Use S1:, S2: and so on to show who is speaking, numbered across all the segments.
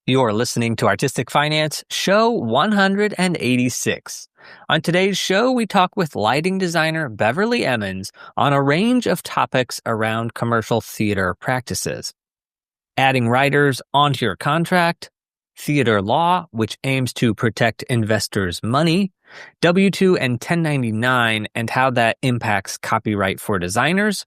S1: You're listening to Artistic Finance, show 186. On today's show, we talk with lighting designer Beverly Emmons on a range of topics around commercial theater practices. Adding writers onto your contract, theater law, which aims to protect investors' money, W-2 and 1099 and how that impacts copyright for designers,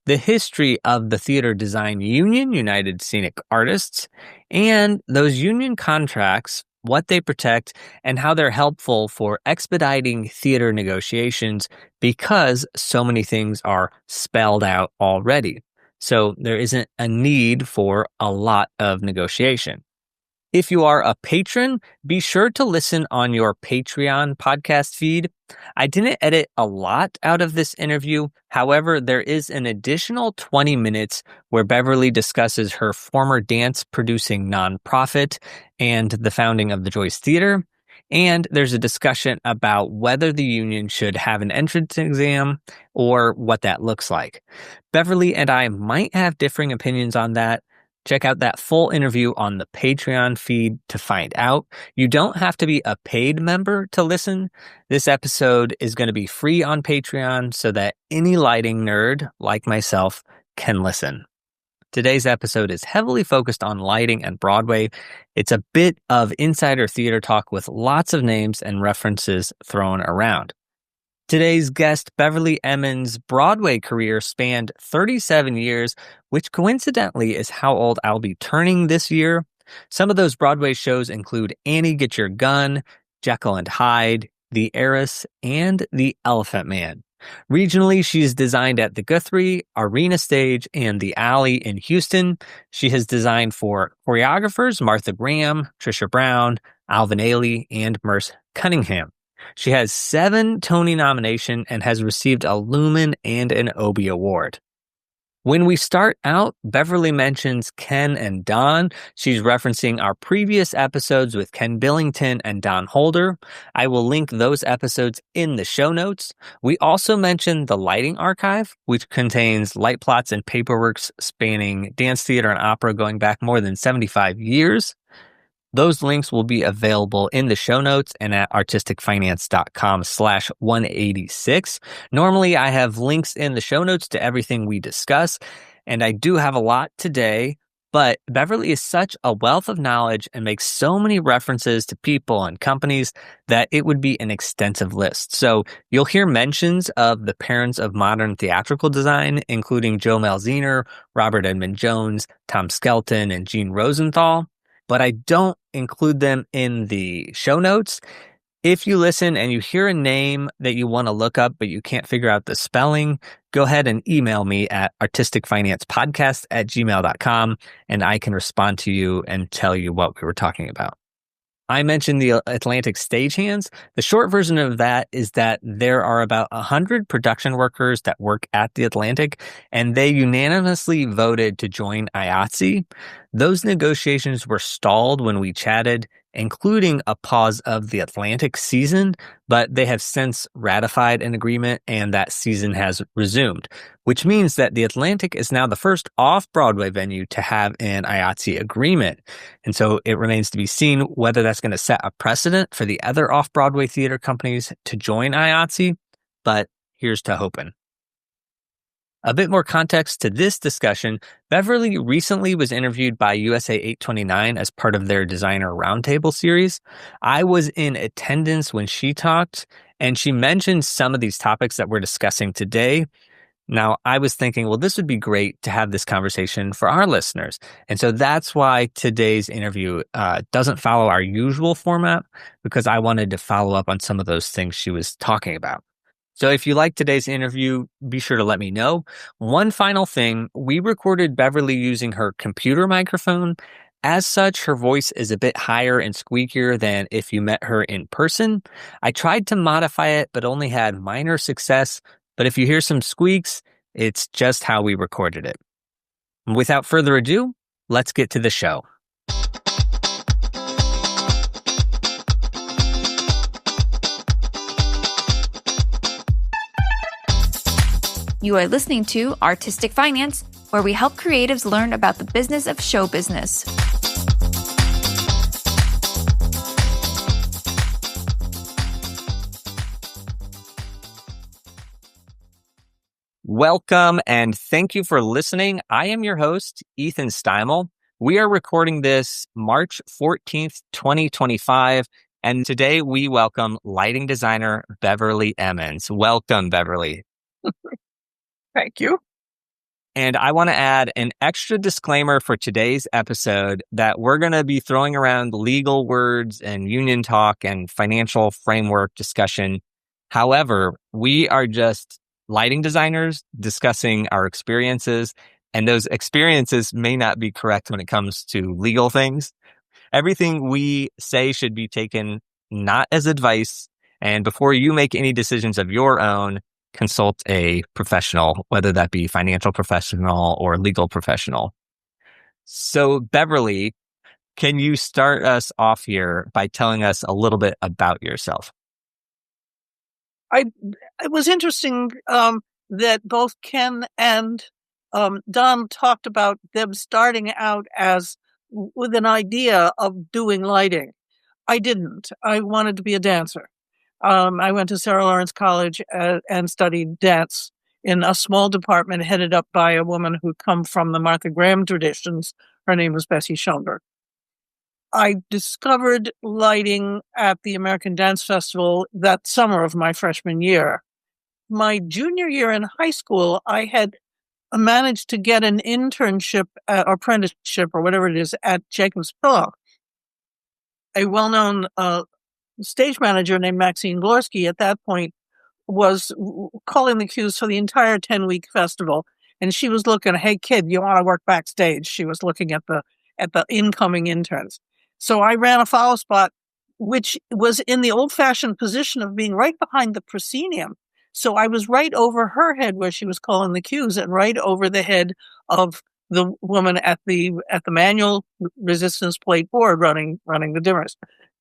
S1: the history of the Theater Design Union, United Scenic Artists, and those union contracts, what they protect, and how they're helpful for expediting theater negotiations because so many things are spelled out already. So there isn't a need for a lot of negotiation. If you are a patron, be sure to listen on your Patreon podcast feed. I didn't edit a lot out of this interview. However, there is an additional 20 minutes where Beverly discusses her former dance-producing nonprofit and the founding of the Joyce Theater. And there's a discussion about whether the union should have an entrance exam or what that looks like. Beverly and I might have differing opinions on that. Check out that full interview on the Patreon feed to find out. You don't have to be a paid member to listen. This episode is going to be free on Patreon so that any lighting nerd like myself can listen. Today's episode is heavily focused on lighting and Broadway. It's a bit of insider theater talk with lots of names and references thrown around. Today's guest, Beverly Emmons' Broadway career spanned 37 years, which coincidentally is how old I'll be turning this year. Some of those Broadway shows include Annie Get Your Gun, Jekyll and Hyde, The Heiress, and The Elephant Man. Regionally, she's designed at the Guthrie, Arena Stage, and the Alley in Houston. She has designed for choreographers Martha Graham, Trisha Brown, Alvin Ailey, and Merce Cunningham. She has 7 Tony nominations and has received a Lumen and an Obie Award. When we start out, Beverly mentions Ken and Don. She's referencing our previous episodes with Ken Billington and Don Holder. I will link those episodes in the show notes. We also mentioned the Lighting Archive, which contains light plots and paperworks spanning dance, theater, and opera going back more than 75 years. Those links will be available in the show notes and at artisticfinance.com/186. Normally, I have links in the show notes to everything we discuss, and I do have a lot today, but Beverly is such a wealth of knowledge and makes so many references to people and companies that it would be an extensive list. So you'll hear mentions of the parents of modern theatrical design, including Joe Malziner, Robert Edmund Jones, Tom Skelton, and Gene Rosenthal, but I don't include them in the show notes. If you listen and you hear a name that you want to look up but you can't figure out the spelling, go ahead and email me at artisticfinancepodcast@gmail.com and I can respond to you and tell you what we were talking about. I mentioned the Atlantic Stagehands. The short version of that is that there are about 100 production workers that work at the Atlantic, and they unanimously voted to join IATSE. Those negotiations were stalled when we chatted, including a pause of the Atlantic season, but they have since ratified an agreement and that season has resumed, which means that the Atlantic is now the first off-Broadway venue to have an IATSE agreement. And so it remains to be seen whether that's going to set a precedent for the other off-Broadway theater companies to join IATSE, but here's to hoping. A bit more context to this discussion, Beverly recently was interviewed by USA 829 as part of their Designer Roundtable series. I was in attendance when she talked, and she mentioned some of these topics that we're discussing today. Now, I was thinking, well, this would be great to have this conversation for our listeners. And so that's why today's interview doesn't follow our usual format, because I wanted to follow up on some of those things she was talking about. So if you like today's interview, be sure to let me know. One final thing, we recorded Beverly using her computer microphone. As such, her voice is a bit higher and squeakier than if you met her in person. I tried to modify it, but only had minor success. But if you hear some squeaks, it's just how we recorded it. Without further ado, let's get to the show.
S2: You are listening to Artistic Finance, where we help creatives learn about the business of show business.
S1: Welcome and thank you for listening. I am your host, Ethan Steimel. We are recording this March 14th, 2025, and today we welcome lighting designer Beverly Emmons. Welcome, Beverly.
S3: Thank you.
S1: And I want to add an extra disclaimer for today's episode that we're going to be throwing around legal words and union talk and financial framework discussion. However, we are just lighting designers discussing our experiences, and those experiences may not be correct when it comes to legal things. Everything we say should be taken not as advice, and before you make any decisions of your own, consult a professional, whether that be financial professional or legal professional. So, Beverly, can you start us off here by telling us a little bit about yourself?
S3: It was interesting that both Ken and Don talked about them starting out with an idea of doing lighting. I didn't. I wanted to be a dancer. I went to Sarah Lawrence College and studied dance in a small department headed up by a woman who'd come from the Martha Graham traditions. Her name was Bessie Schoenberg. I discovered lighting at the American Dance Festival that summer of my freshman year. My junior year in high school, I had managed to get an internship, apprenticeship, or whatever it is, at Jacob's Pillow. A well-known stage manager named Maxine Glorsky at that point was calling the cues for the entire 10-week festival. And she was looking, hey, kid, you want to work backstage? She was looking at the incoming interns. So I ran a follow spot, which was in the old-fashioned position of being right behind the proscenium. So I was right over her head where she was calling the cues, and right over the head of the woman at the manual resistance plate board running the dimmers.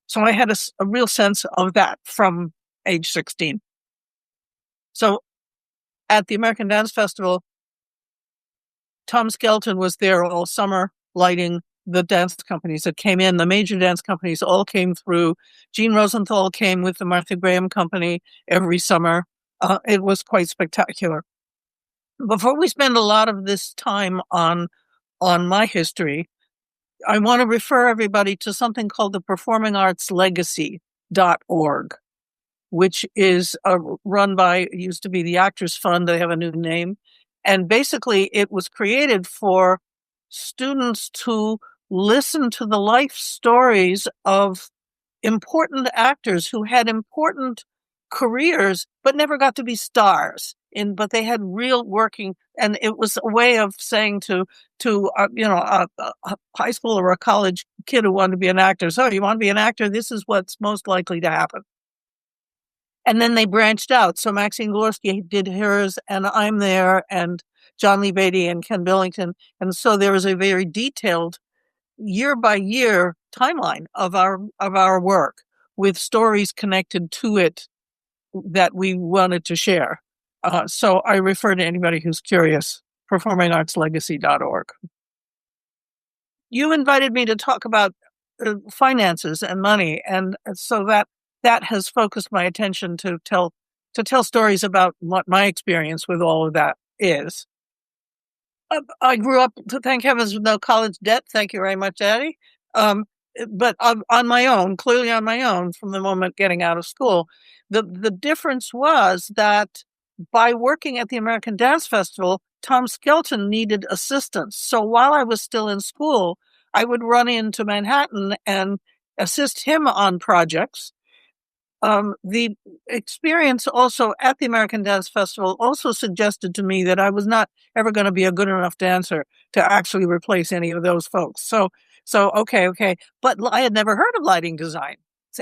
S3: So I had a real sense of that from age 16. So at the American Dance Festival, Tom Skelton was there all summer lighting the dance companies that came in. The major dance companies all came through. Gene Rosenthal came with the Martha Graham Company every summer. It was quite spectacular. Before we spend a lot of this time on my history, I want to refer everybody to something called the performingartslegacy.org, which is run by, it used to be the Actors Fund. They have a new name. And basically, it was created for students to listen to the life stories of important actors who had important careers but never got to be stars. But they had real working, and it was a way of saying to a high school or a college kid who wanted to be an actor, so you want to be an actor, this is what's most likely to happen. And then they branched out. So Maxine Glorsky did hers, and I'm there, and John Lee Beatty and Ken Billington. And so there was a very detailed year by year timeline of our work with stories connected to it that we wanted to share. So I refer to anybody who's curious, performingartslegacy.org. You invited me to talk about finances and money, and so that has focused my attention to tell stories about what my experience with all of that is. I grew up, thank heavens, with no college debt. Thank you very much, Daddy. But on my own, clearly on my own, from the moment getting out of school. The difference was that by working at the American Dance Festival, Tom Skelton needed assistance. So while I was still in school, I would run into Manhattan and assist him on projects. The experience also at the American Dance Festival also suggested to me that I was not ever going to be a good enough dancer to actually replace any of those folks. So okay. But I had never heard of lighting design.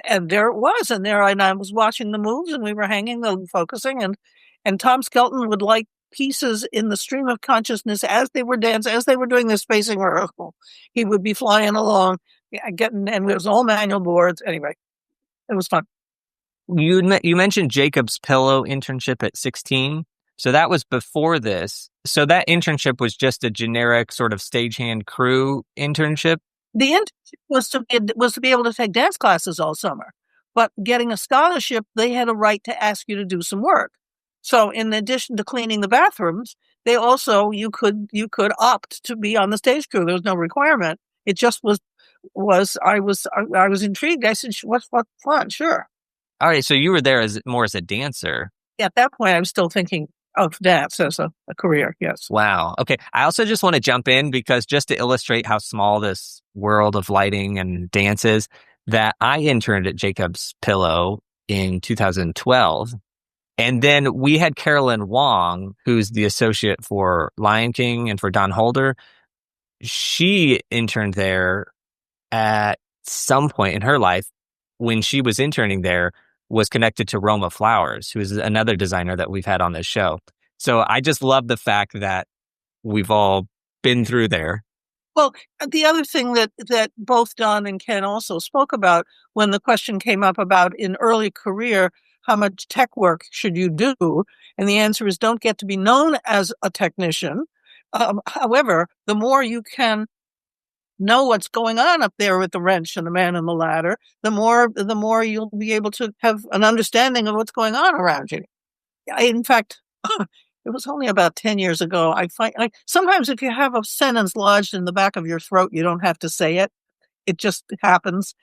S3: And there it was. And I was watching the moves, and we were hanging and focusing. And Tom Skelton would light pieces in the stream of consciousness as they were dancing, as they were doing the spacing rehearsal. He would be flying along, and it was all manual boards. Anyway, it was fun.
S1: You mentioned Jacob's Pillow internship at 16. So that was before this. So that internship was just a generic sort of stagehand crew internship?
S3: The internship was to be able to take dance classes all summer. But getting a scholarship, they had a right to ask you to do some work. So in addition to cleaning the bathrooms, they also, you could opt to be on the stage crew. There was no requirement. It just I was intrigued. I said, what fun, sure.
S1: All right, so you were there as more as a dancer.
S3: At that point, I was still thinking of dance as a career, yes.
S1: Wow. Okay. I also just want to jump in because just to illustrate how small this world of lighting and dance is, that I interned at Jacob's Pillow in 2012. And then we had Carolyn Wong, who's the associate for Lion King and for Don Holder. She interned there at some point in her life. When she was interning there, was connected to Roma Flowers, who is another designer that we've had on this show. So I just love the fact that we've all been through there.
S3: Well, the other thing that both Don and Ken also spoke about when the question came up about in early career, how much tech work should you do? And the answer is don't get to be known as a technician. However, the more you can know what's going on up there with the wrench and the man and the ladder, the more you'll be able to have an understanding of what's going on around you. In fact, it was only about 10 years ago. I find sometimes if you have a sentence lodged in the back of your throat, you don't have to say it. It just happens.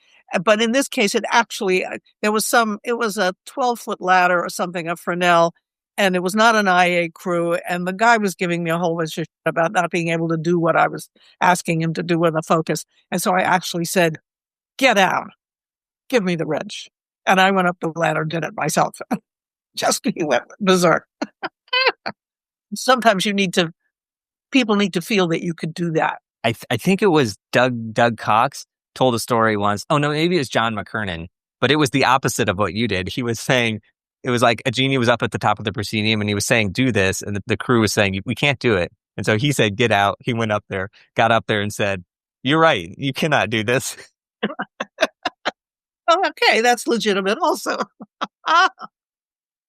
S3: But in this case, it actually, it was a 12-foot ladder or something, a Fresnel, and it was not an IA crew. And the guy was giving me a whole bunch of shit about not being able to do what I was asking him to do with the focus. And so I actually said, get out, give me the wrench. And I went up the ladder and did it myself. Just he went berserk. Sometimes people need to feel that you could do that.
S1: I think it was Doug Cox told a story once. Oh no, maybe it was John McKernan, but it was the opposite of what you did. He was saying, it was like a genie was up at the top of the proscenium and he was saying, do this. And the crew was saying, we can't do it. And so he said, get out. He went up there, got up there and said, you're right. You cannot do this.
S3: Oh, okay. That's legitimate also.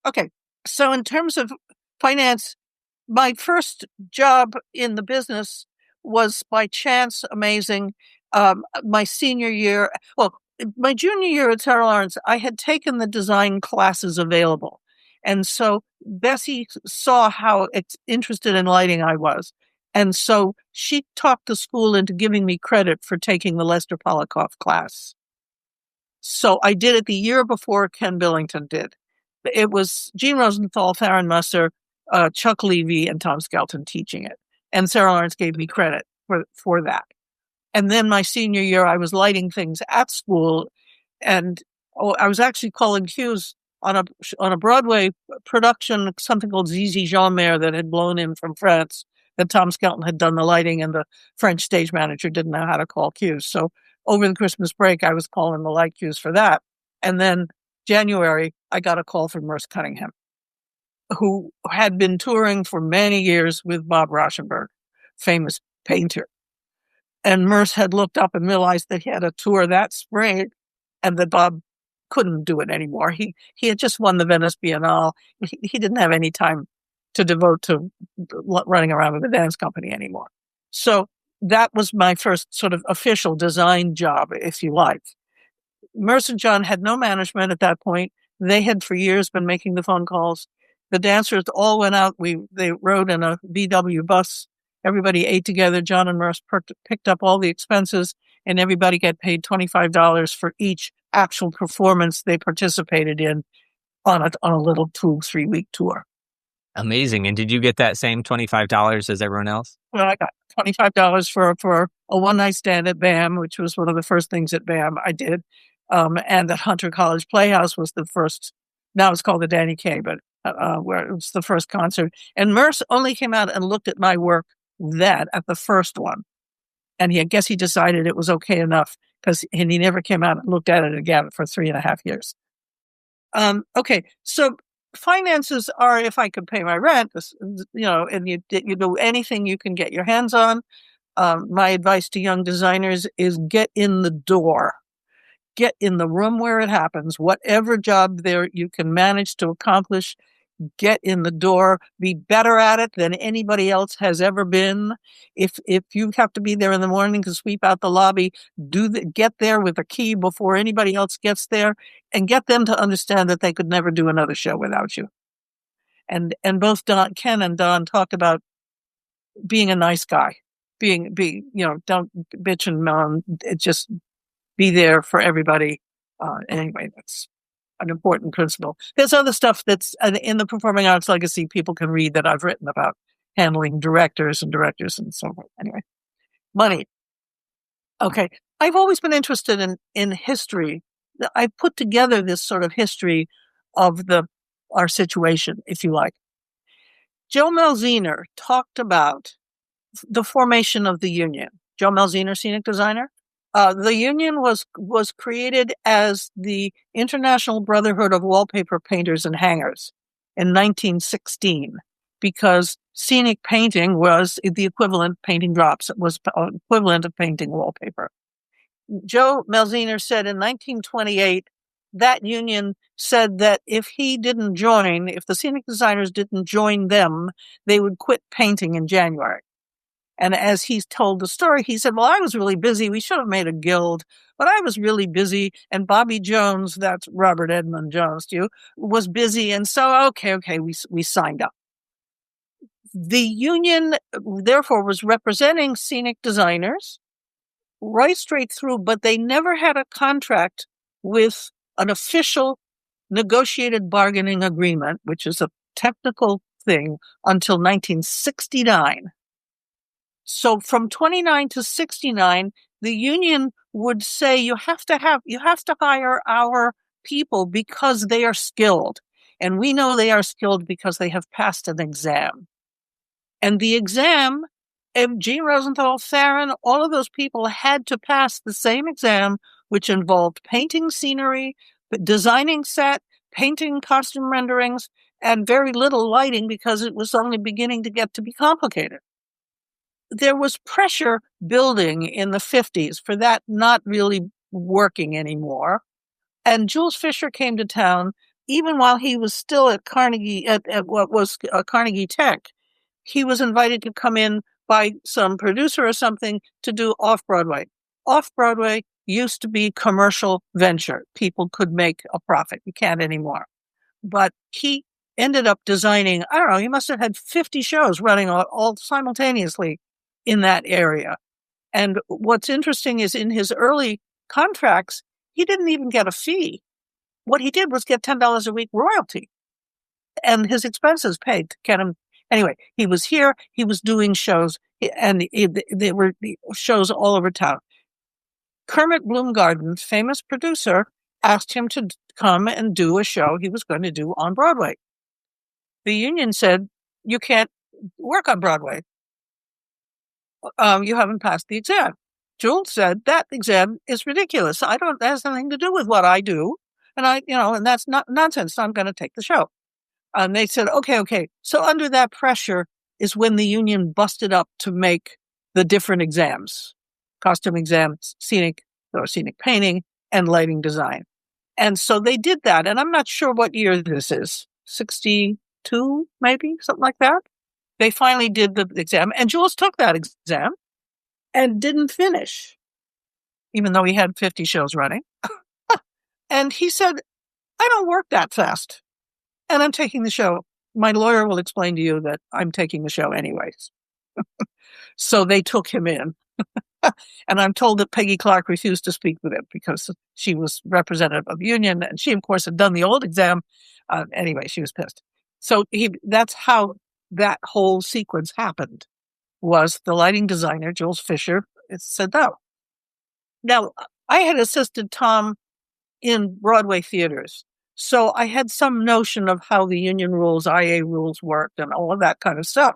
S3: Okay. So in terms of finance, my first job in the business was by chance amazing. My senior year, my junior year at Sarah Lawrence, I had taken the design classes available. And so Bessie saw how interested in lighting I was. And so she talked the school into giving me credit for taking the Lester Polikoff class. So I did it the year before Ken Billington did. It was Gene Rosenthal, Farron Musser, Chuck Levy, and Tom Skelton teaching it. And Sarah Lawrence gave me credit for that. And then my senior year, I was lighting things at school. And I was actually calling cues on a Broadway production, something called Zizi Jeanmaire that had blown in from France, that Tom Skelton had done the lighting, and the French stage manager didn't know how to call cues. So over the Christmas break, I was calling the light cues for that. And then January, I got a call from Merce Cunningham, who had been touring for many years with Bob Rauschenberg, famous painter. And Merce had looked up and realized that he had a tour that spring and that Bob couldn't do it anymore. He had just won the Venice Biennale. He didn't have any time to devote to running around with a dance company anymore. So that was my first sort of official design job, if you like. Merce and John had no management at that point. They had for years been making the phone calls. The dancers all went out. They rode in a VW bus. Everybody ate together. John and Merce picked up all the expenses, and everybody got paid $25 for each actual performance they participated in on a little 2-3 week tour.
S1: Amazing. And did you get that same $25 as everyone else?
S3: Well, I got $25 for a one-night stand at BAM, which was one of the first things at BAM I did. And at Hunter College Playhouse was the first, now it's called the Danny Kaye, but where it was the first concert. And Merce only came out and looked at my work at the first one. And I guess he decided it was okay enough and he never came out and looked at it again for 3.5 years. Okay, so finances are if I could pay my rent, and you do anything you can get your hands on. My advice to young designers is get in the door. Get in the room where it happens. Whatever job there you can manage to accomplish, get in the door. Be better at it than anybody else has ever been. If you have to be there in the morning to sweep out the lobby, get there with a key before anybody else gets there, and get them to understand that they could never do another show without you. And both Ken and Don talked about being a nice guy, don't bitch and moan, just be there for everybody. Anyway, that's an important principle. There's other stuff that's in the Performing Arts Legacy people can read that I've written about handling directors and so forth. Anyway, money. Okay. I've always been interested in history. I put together this sort of history of our situation, if you like. Joe Malziner talked about the formation of the union. Joe Malziner, scenic designer. The union was created as the International Brotherhood of Wallpaper Painters and Hangers in 1916 because scenic painting was the equivalent, painting drops, it was equivalent of painting wallpaper. Joe Malziner said in 1928, that union said that if the scenic designers didn't join them, they would quit painting in January. And as he's told the story, he said, well, I was really busy. We should have made a guild, but I was really busy. And Bobby Jones, that's Robert Edmund Jones to you, was busy. And so, okay, we signed up. The union, therefore, was representing scenic designers right straight through, but they never had a contract with an official negotiated bargaining agreement, which is a technical thing, until 1969. So from 29 to 69, the union would say you have to hire our people because they are skilled. And we know they are skilled because they have passed an exam. And the exam, Gene Rosenthal, Theron, all of those people had to pass the same exam, which involved painting scenery, designing set, painting costume renderings, and very little lighting because it was only beginning to get to be complicated. There was pressure building in the 50s for that not really working anymore. And Jules Fisher came to town, even while he was still at Carnegie, at what was Carnegie Tech. He was invited to come in by some producer or something to do off-Broadway. Off-Broadway used to be commercial venture. People could make a profit. You can't anymore. But he ended up designing, I don't know, he must have had 50 shows running all simultaneously in that area. And what's interesting is in his early contracts, he didn't even get a fee. What he did was get $10 a week royalty and his expenses paid to get him. Anyway, he was here, he was doing shows, and there were shows all over town. Kermit Blumgarden, famous producer, asked him to come and do a show he was going to do on Broadway. The union said, you can't work on Broadway. You haven't passed the exam. Jules said, that exam is ridiculous. That has nothing to do with what I do. And and that's not nonsense. So I'm going to take the show. And they said, okay. So under that pressure is when the union busted up to make the different exams, costume exams, scenic painting, and lighting design. And so they did that. And I'm not sure what year this is, 62, maybe, something like that. They finally did the exam, and Jules took that exam and didn't finish, even though he had 50 shows running. And he said, I don't work that fast, and I'm taking the show. My lawyer will explain to you that I'm taking the show anyways. So they took him in. And I'm told that Peggy Clark refused to speak with him because she was representative of the union, and she, of course, had done the old exam. Anyway, she was pissed. So that's how that whole sequence happened, was the lighting designer, Jules Fisher, said no. Now, I had assisted Tom in Broadway theaters, so I had some notion of how the union rules, IA rules worked, and all of that kind of stuff.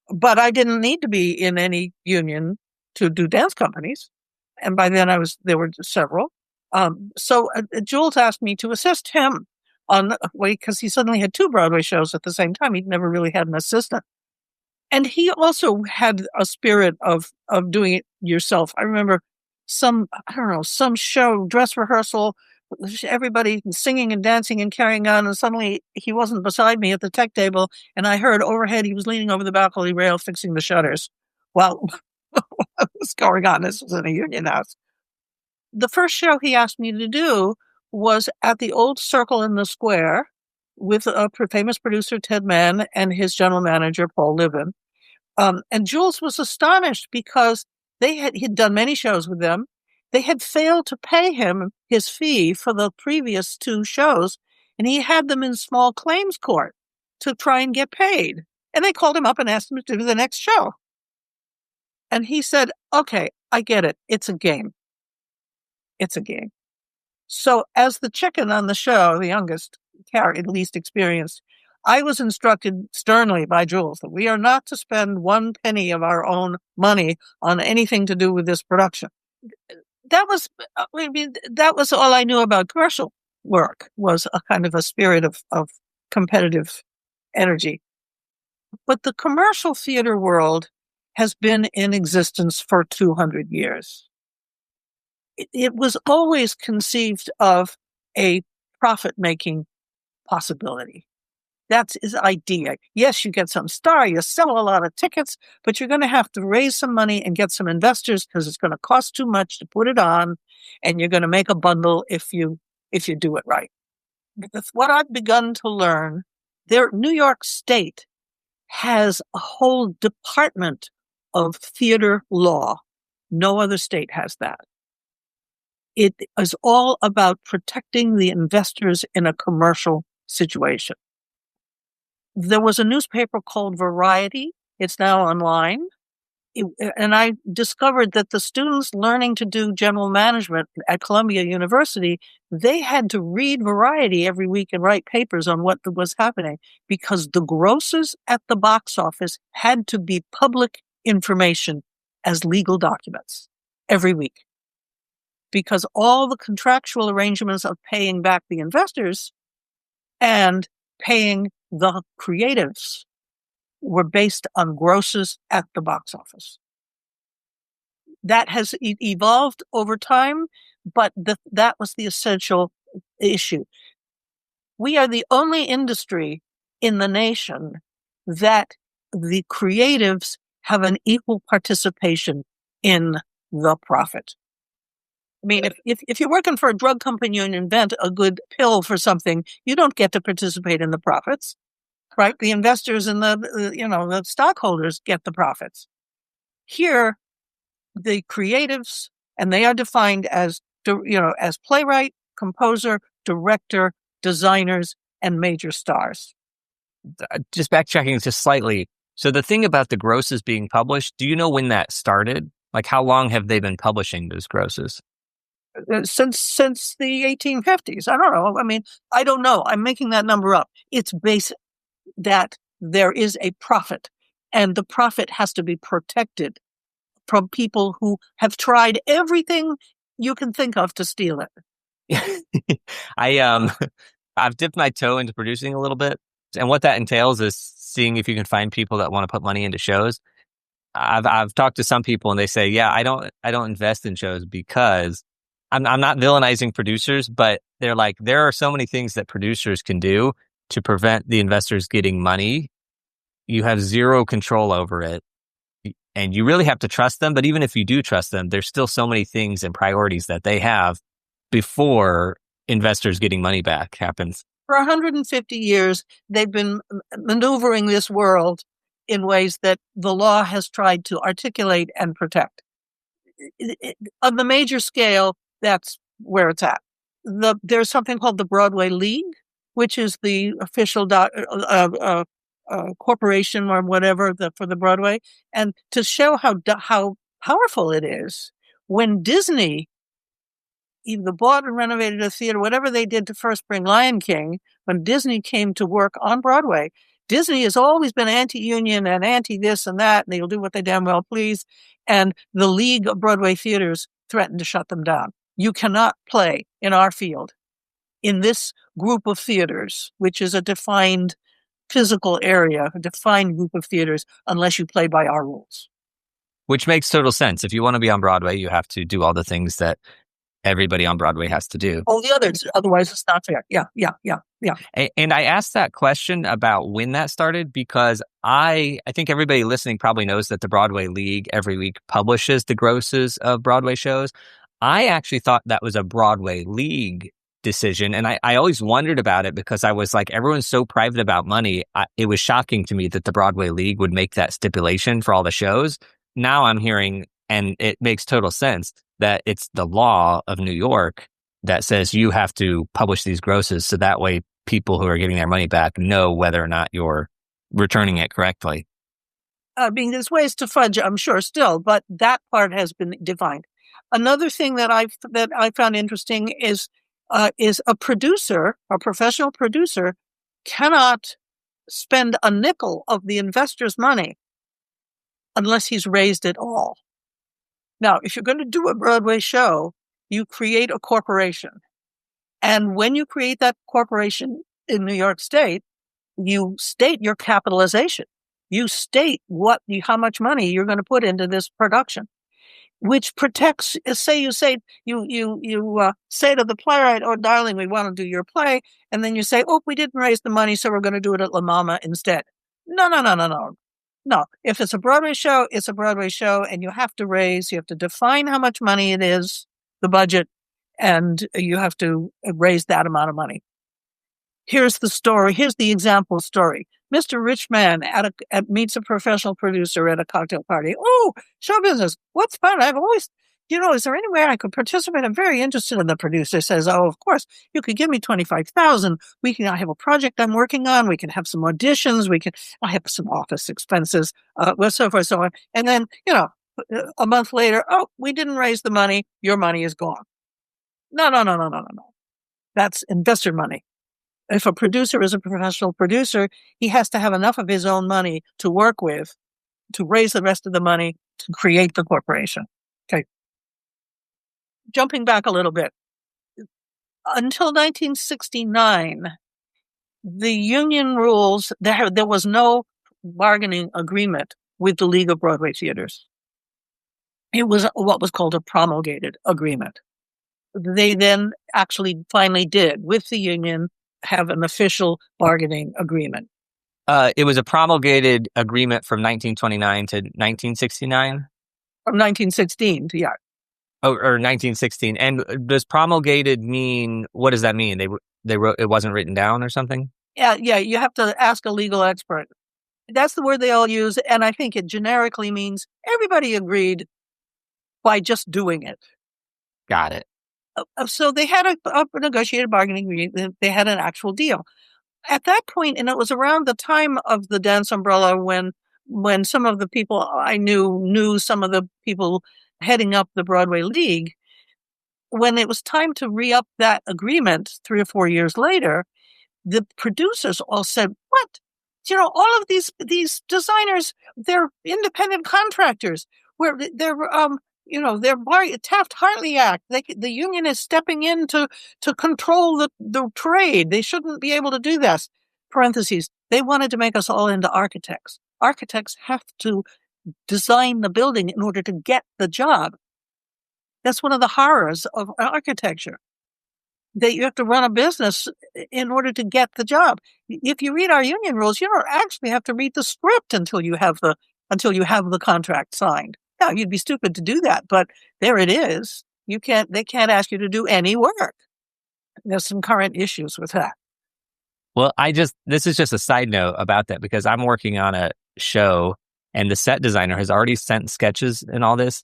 S3: But I didn't need to be in any union to do dance companies. And by then there were several. So Jules asked me to assist him because he suddenly had 2 Broadway shows at the same time. He'd never really had an assistant. And he also had a spirit of doing it yourself. I remember some show, dress rehearsal, everybody singing and dancing and carrying on. And suddenly he wasn't beside me at the tech table. And I heard overhead, he was leaning over the balcony rail, fixing the shutters. Well, what was going on? This was in a union house. The first show he asked me to do was at the old Circle in the Square with a famous producer, Ted Mann, and his general manager, Paul Livin. And Jules was astonished because he'd done many shows with them. They had failed to pay him his fee for the previous 2 shows, and he had them in small claims court to try and get paid. And they called him up and asked him to do the next show. And he said, okay, I get it. It's a game. It's a game. So as the chicken on the show, the youngest, least experienced, I was instructed sternly by Jules that we are not to spend 1 penny of our own money on anything to do with this production. That was all I knew about commercial work, was a kind of a spirit of competitive energy. But the commercial theater world has been in existence for 200 years. It was always conceived of a profit-making possibility. That's his idea. Yes, you get some star, you sell a lot of tickets, but you're going to have to raise some money and get some investors because it's going to cost too much to put it on, and you're going to make a bundle if you do it right. That's what I've begun to learn. New York State has a whole department of theater law. No other state has that. It is all about protecting the investors in a commercial situation. There was a newspaper called Variety. It's now online. And I discovered that the students learning to do general management at Columbia University, they had to read Variety every week and write papers on what was happening, because the grosses at the box office had to be public information as legal documents every week, because all the contractual arrangements of paying back the investors and paying the creatives were based on grosses at the box office. That has evolved over time, but that was the essential issue. We are the only industry in the nation that the creatives have an equal participation in the profit. I mean, if you're working for a drug company and you invent a good pill for something, you don't get to participate in the profits, right? The investors and the stockholders get the profits. Here, the creatives, and they are defined as playwright, composer, director, designers, and major stars.
S1: Just backtracking just slightly. So the thing about the grosses being published, do you know when that started? Like, how long have they been publishing those grosses?
S3: Since the 1850s. I don't know. I mean, I don't know. I'm making that number up. It's basic that there is a profit, and the profit has to be protected from people who have tried everything you can think of to steal it.
S1: I've dipped my toe into producing a little bit, and what that entails is seeing if you can find people that want to put money into shows. I've talked to some people and they say, yeah, I don't invest in shows because I'm not villainizing producers, but they're like, there are so many things that producers can do to prevent the investors getting money. You have zero control over it, and you really have to trust them. But even if you do trust them, there's still so many things and priorities that they have before investors getting money back happens.
S3: For 150 years, they've been maneuvering this world in ways that the law has tried to articulate and protect. On the major scale, that's where it's at. There's something called the Broadway League, which is the official corporation or whatever for the Broadway. And to show how powerful it is, when Disney either bought and renovated a theater, whatever they did to first bring Lion King, when Disney came to work on Broadway, Disney has always been anti-union and anti-this and that, and they'll do what they damn well please. And the League of Broadway Theaters threatened to shut them down. You cannot play in our field, in this group of theaters, which is a defined physical area, a defined group of theaters, unless you play by our rules.
S1: Which makes total sense. If you want to be on Broadway, you have to do all the things that everybody on Broadway has to do.
S3: All the others, otherwise it's not fair. Yeah.
S1: And I asked that question about when that started because I think everybody listening probably knows that the Broadway League every week publishes the grosses of Broadway shows. I actually thought that was a Broadway League decision. And I always wondered about it because I was like, everyone's so private about money. It was shocking to me that the Broadway League would make that stipulation for all the shows. Now I'm hearing, and it makes total sense, that it's the law of New York that says you have to publish these grosses so that way people who are getting their money back know whether or not you're returning it correctly.
S3: I mean, there's ways to fudge, I'm sure, still, but that part has been defined. Another thing that I found interesting is a producer, a professional producer, cannot spend a nickel of the investor's money unless he's raised it all. Now, if you're going to do a Broadway show, you create a corporation. And when you create that corporation in New York State, you state your capitalization. You state how much money you're going to put into this production, which protects. Say you say to the playwright, "Oh, darling, we want to do your play," and then you say, "Oh, we didn't raise the money, so we're going to do it at La Mama instead." No, no, no, no, no. No, if it's a Broadway show, it's a Broadway show, and you have to define how much money it is, the budget, and you have to raise that amount of money. Here's the story. Here's the example story. Mr. Rich Mann meets a professional producer at a cocktail party. "Oh, show business. What's fun? I've always, is there any way I could participate? I'm very interested." And the producer says, "Oh, of course, you could give me $25,000. I have a project I'm working on. We can have some auditions. I have some office expenses, so forth, so on." And then, a month later, "Oh, we didn't raise the money. Your money is gone." No, no, no, no, no, no, no. That's investor money. If a producer is a professional producer, he has to have enough of his own money to work with to raise the rest of the money to create the corporation. Okay. Jumping back a little bit. Until 1969, the union rules, there was no bargaining agreement with the League of Broadway Theaters. It was what was called a promulgated agreement. They then actually finally did, with the union, have an official bargaining agreement.
S1: It was a promulgated agreement from 1929 to 1969?
S3: From 1916 to, yeah.
S1: Oh, or 1916. And does promulgated mean, what does that mean? They wrote, it wasn't written down or something?
S3: Yeah, you have to ask a legal expert. That's the word they all use, and I think it generically means everybody agreed by just doing it.
S1: Got it.
S3: So they had a negotiated bargaining agreement. They had an actual deal. At that point, and it was around the time of the dance umbrella when some of the people I knew some of the people heading up the Broadway League, when it was time to re-up that agreement 3 or 4 years later, the producers all said, "What? All of these designers, they're independent contractors. They're Taft-Hartley Act. The union is stepping in to control the trade. They shouldn't be able to do this." Parentheses, they wanted to make us all into architects. Architects have to design the building in order to get the job. That's one of the horrors of architecture. That you have to run a business in order to get the job. If you read our union rules, you don't actually have to read the script until you have the contract signed. Now, you'd be stupid to do that, but there it is. They can't ask you to do any work. There's some current issues with that.
S1: Well, this is just a side note about that because I'm working on a show and the set designer has already sent sketches and all this.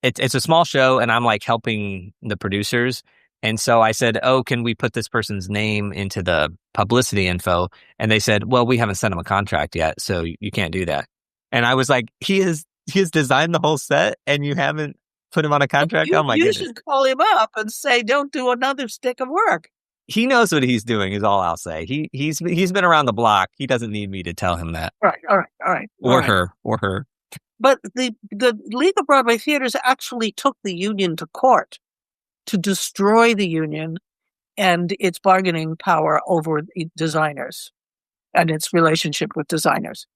S1: It's a small show and I'm like helping the producers. And so I said, "Oh, can we put this person's name into the publicity info?" And they said, "Well, we haven't sent him a contract yet, so you can't do that." And I was like, he has designed the whole set and you haven't put him on a contract? Oh my goodness.
S3: You should call him up and say, "Don't do another stick of work."
S1: He knows what he's doing is all I'll say. He's been around the block. He doesn't need me to tell him that.
S3: Right, all right.
S1: Or her.
S3: But the League of Broadway Theaters actually took the union to court to destroy the union and its bargaining power over designers and its relationship with designers.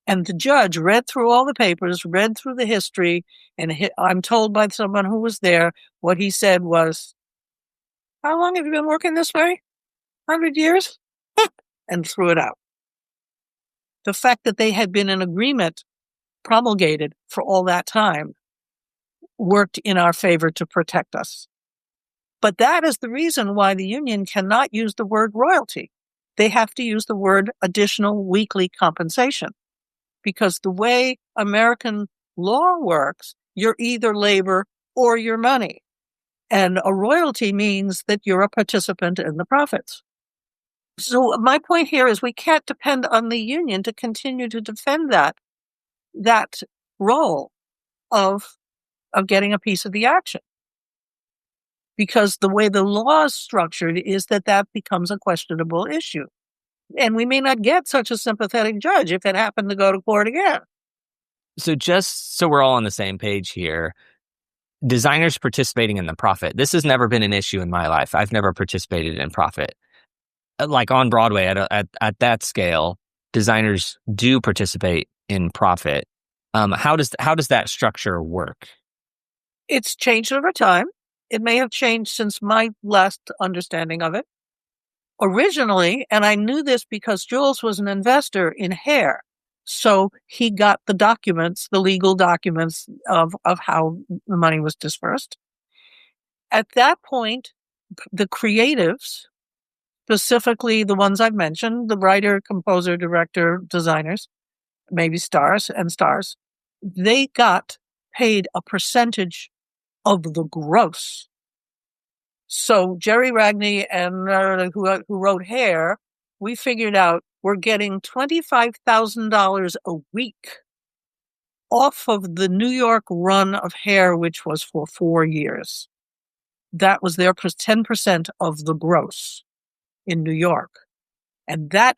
S3: And the judge read through all the papers, read through the history, and I'm told by someone who was there, what he said was, "How long have you been working this way? 100 years?" And threw it out. The fact that they had been in agreement promulgated for all that time worked in our favor to protect us. But that is the reason why the union cannot use the word royalty. They have to use the word additional weekly compensation, because the way American law works, you're either labor or you're money. And a royalty means that you're a participant in the profits. So my point here is we can't depend on the union to continue to defend that role of getting a piece of the action. Because the way the law is structured is that becomes a questionable issue. And we may not get such a sympathetic judge if it happened to go to court again.
S1: So just so we're all on the same page here, designers participating in the profit. This has never been an issue in my life. I've never participated in profit. Like on Broadway at that scale, designers do participate in profit. How does that structure work?
S3: It's changed over time. It may have changed since my last understanding of it. Originally, and I knew this because Jules was an investor in hair, so he got the documents, the legal documents of how the money was dispersed. At that point, the creatives, specifically the ones I've mentioned, the writer, composer, director, designers, maybe stars, they got paid a percentage of the gross. So Jerry Ragney and who wrote Hair, we figured out we're getting $25,000 a week off of the New York run of Hair, which was for 4 years. That was their 10% of the gross in New York. And that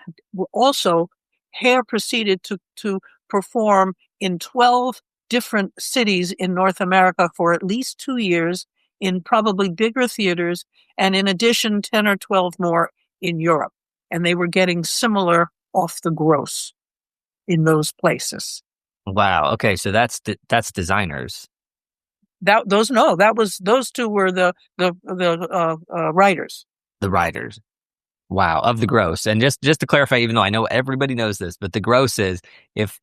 S3: also, Hair proceeded to perform in 12 different cities in North America for at least 2 years, in probably bigger theaters, and in addition, 10 or 12 more in Europe. And they were getting similar off the gross in those places.
S1: Wow. Okay. So that's designers.
S3: Those two were the writers.
S1: The writers. Wow. Of the gross. And just to clarify, even though I know everybody knows this, but the gross is if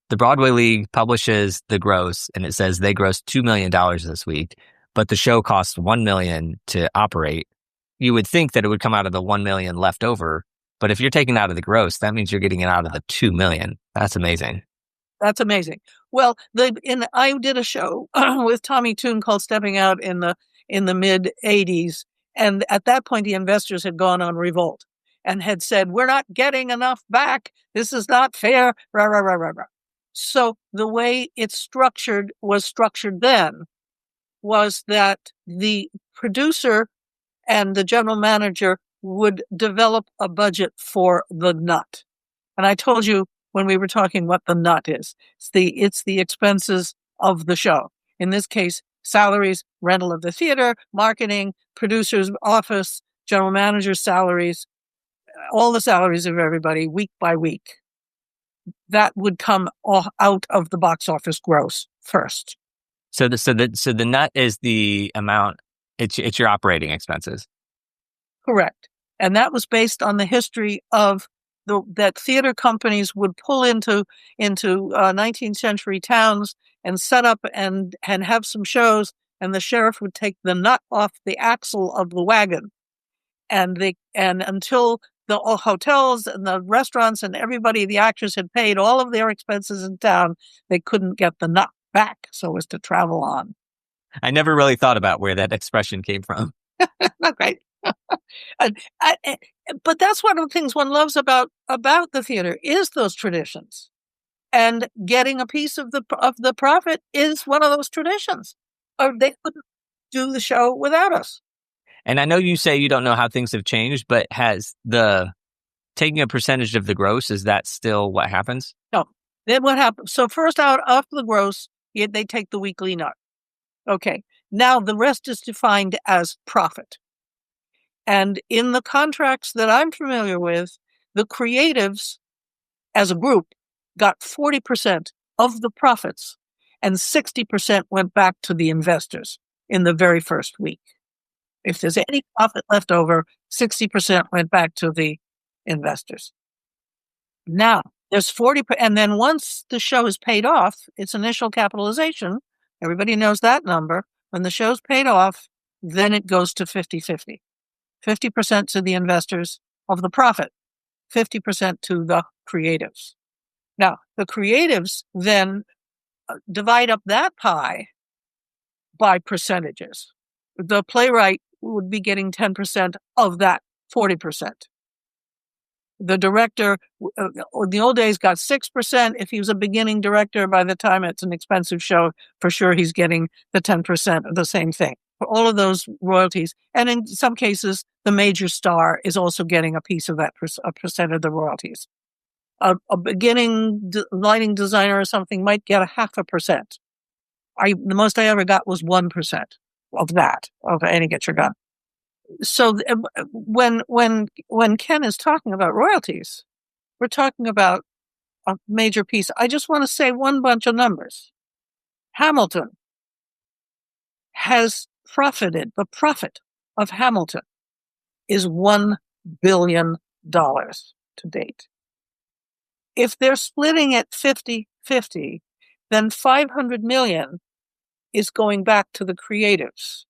S1: the Broadway League publishes the gross and it says they grossed $2 million this week, but the show costs $1 million to operate, you would think that it would come out of the $1 million left over. But if you're taking it out of the gross, that means you're getting it out of the $2 million. That's amazing.
S3: That's amazing. Well, I did a show with Tommy Tune called Stepping Out in the mid 80s. And at that point, the investors had gone on revolt and had said, we're not getting enough back. This is not fair. Rah, rah, rah, rah, rah. So the way it's was structured then was that the producer and the general manager would develop a budget for the nut. And I told you when we were talking what the nut is. It's the expenses of the show. In this case, salaries, rental of the theater, marketing, producer's office, general manager's salaries, all the salaries of everybody week by week. That would come out of the box office gross first.
S1: So the nut is the amount. It's your operating expenses.
S3: Correct. And that was based on the history of that theater companies would pull into 19th century towns and set up and have some shows, and the sheriff would take the nut off the axle of the wagon, and until the hotels and the restaurants and everybody, the actors had paid all of their expenses in town, they couldn't get the nut back so as to travel on.
S1: I never really thought about where that expression came from.
S3: Right. But that's one of the things one loves about the theater is those traditions, and getting a piece of the profit is one of those traditions. Or they couldn't do the show without us.
S1: And I know you say you don't know how things have changed, but has the taking a percentage of the gross, is that still what happens?
S3: No. Then what happens? So first out of the gross, they take the weekly nut. Okay. Now the rest is defined as profit. And in the contracts that I'm familiar with, the creatives as a group got 40% of the profits, and 60% went back to the investors in the very first week. If there's any profit left over, 60% went back to the investors. Now, there's 40%, and then once the show is paid off, its initial capitalization, everybody knows that number. When the show's paid off, then it goes to 50-50. 50% to the investors of the profit, 50% to the creatives. Now, the creatives then divide up that pie by percentages. The playwright would be getting 10% of that 40%. The director, in the old days, got 6%. If he was a beginning director, by the time it's an expensive show, for sure he's getting the 10% of the same thing. For all of those royalties. And in some cases, the major star is also getting a piece of that, a percent of the royalties. A beginning lighting designer or something might get 0.5%. The most I ever got was 1% of that, of any get your gun. So when Ken is talking about royalties, we're talking about a major piece. I just want to say one bunch of numbers. Hamilton has profited. The profit of Hamilton is $1 billion to date. If they're splitting it 50-50, then $500 million is going back to the creatives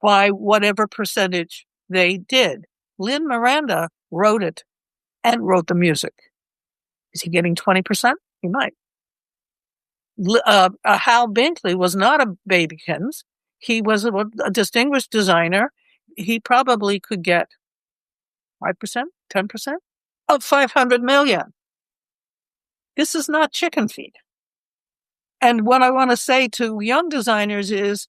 S3: by whatever percentage they did. Lin-Miranda wrote it and wrote the music. Is he getting 20%? He might. Hal Binkley was not a babykins. He was a distinguished designer. He probably could get 5%, 10% of $500 million. This is not chicken feed. And what I want to say to young designers is,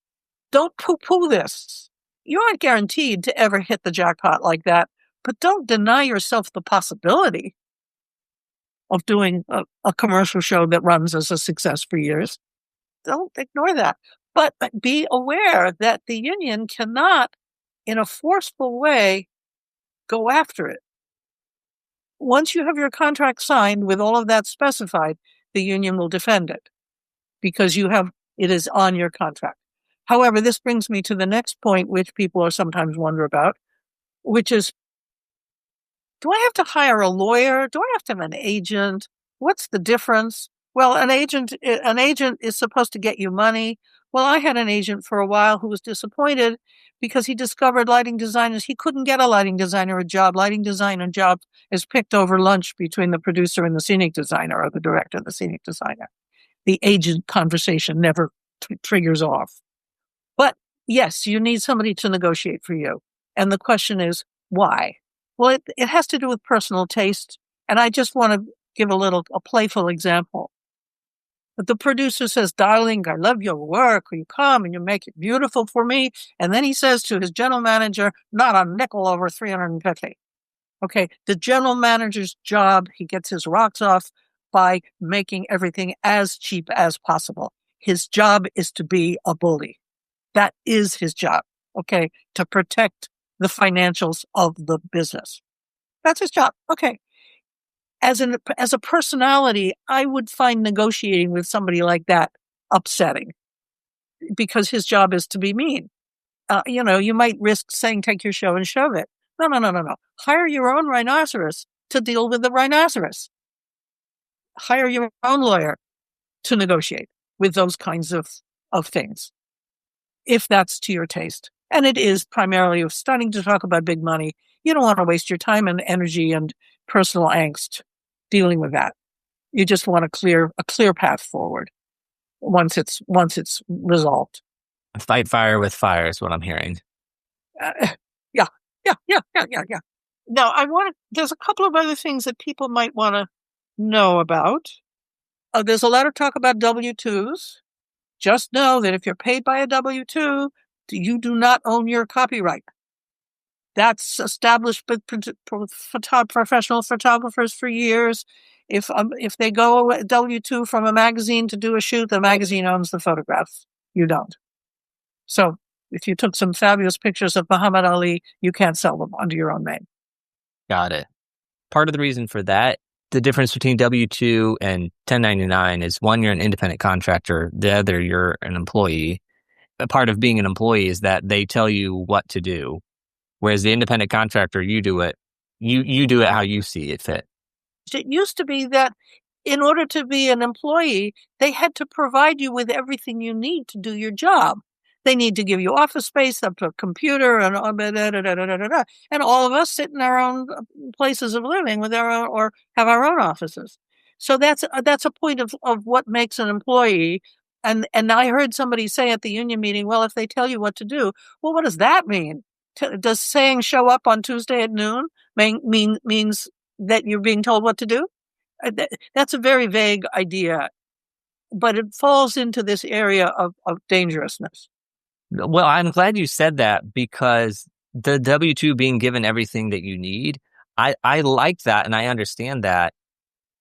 S3: don't poo-poo this. You aren't guaranteed to ever hit the jackpot like that, but don't deny yourself the possibility of doing a commercial show that runs as a success for years. Don't ignore that. But be aware that the union cannot, in a forceful way, go after it. Once you have your contract signed with all of that specified, the union will defend it because it is on your contract. However, this brings me to the next point, which people are sometimes wonder about, which is, do I have to hire a lawyer? Do I have to have an agent? What's the difference? Well, an agent is supposed to get you money. Well, I had an agent for a while who was disappointed because he discovered lighting designers. He couldn't get a lighting designer a job. Lighting designer job is picked over lunch between the producer and the scenic designer, or the director and the scenic designer. The agent conversation never triggers off. But yes, you need somebody to negotiate for you. And the question is, why? Well, it has to do with personal taste. And I just want to give a playful example. But the producer says, darling, I love your work. You come and you make it beautiful for me. And then he says to his general manager, not a nickel over 350. Okay, the general manager's job, he gets his rocks off by making everything as cheap as possible. His job is to be a bully. That is his job, okay, to protect the financials of the business. That's his job. Okay. As a personality, I would find negotiating with somebody like that upsetting because his job is to be mean. You might risk saying, take your show and shove it. No. Hire your own rhinoceros to deal with the rhinoceros. Hire your own lawyer to negotiate with those kinds of things, if that's to your taste. And it is primarily starting to talk about big money. You don't want to waste your time and energy and personal angst dealing with that. You just want a clear path forward once it's resolved.
S1: Fight fire with fire is what I'm hearing.
S3: Yeah. Now, there's a couple of other things that people might want to know about. There's a lot of talk about W-2s. Just know that if you're paid by a W-2, you do not own your copyright. That's established by professional photographers for years. If they go W-2 from a magazine to do a shoot, the magazine owns the photographs. You don't. So if you took some fabulous pictures of Muhammad Ali, you can't sell them under your own name.
S1: Got it. Part of the reason for that, the difference between W-2 and 1099 is, one, you're an independent contractor. The other, you're an employee. A part of being an employee is that they tell you what to do. Whereas the independent contractor, you do it. You do it how you see it fit.
S3: It used to be that in order to be an employee, they had to provide you with everything you need to do your job. They need to give you office space, up to a computer, and and all of us sit in our own places of living with our own, or have our own offices. So that's a point of what makes an employee. And I heard somebody say at the union meeting, well, if they tell you what to do, well, what does that mean? Does saying show up on Tuesday at noon means that you're being told what to do? That's a very vague idea, but it falls into this area of dangerousness.
S1: Well, I'm glad you said that, because the W-2 being given everything that you need, I like that and I understand that,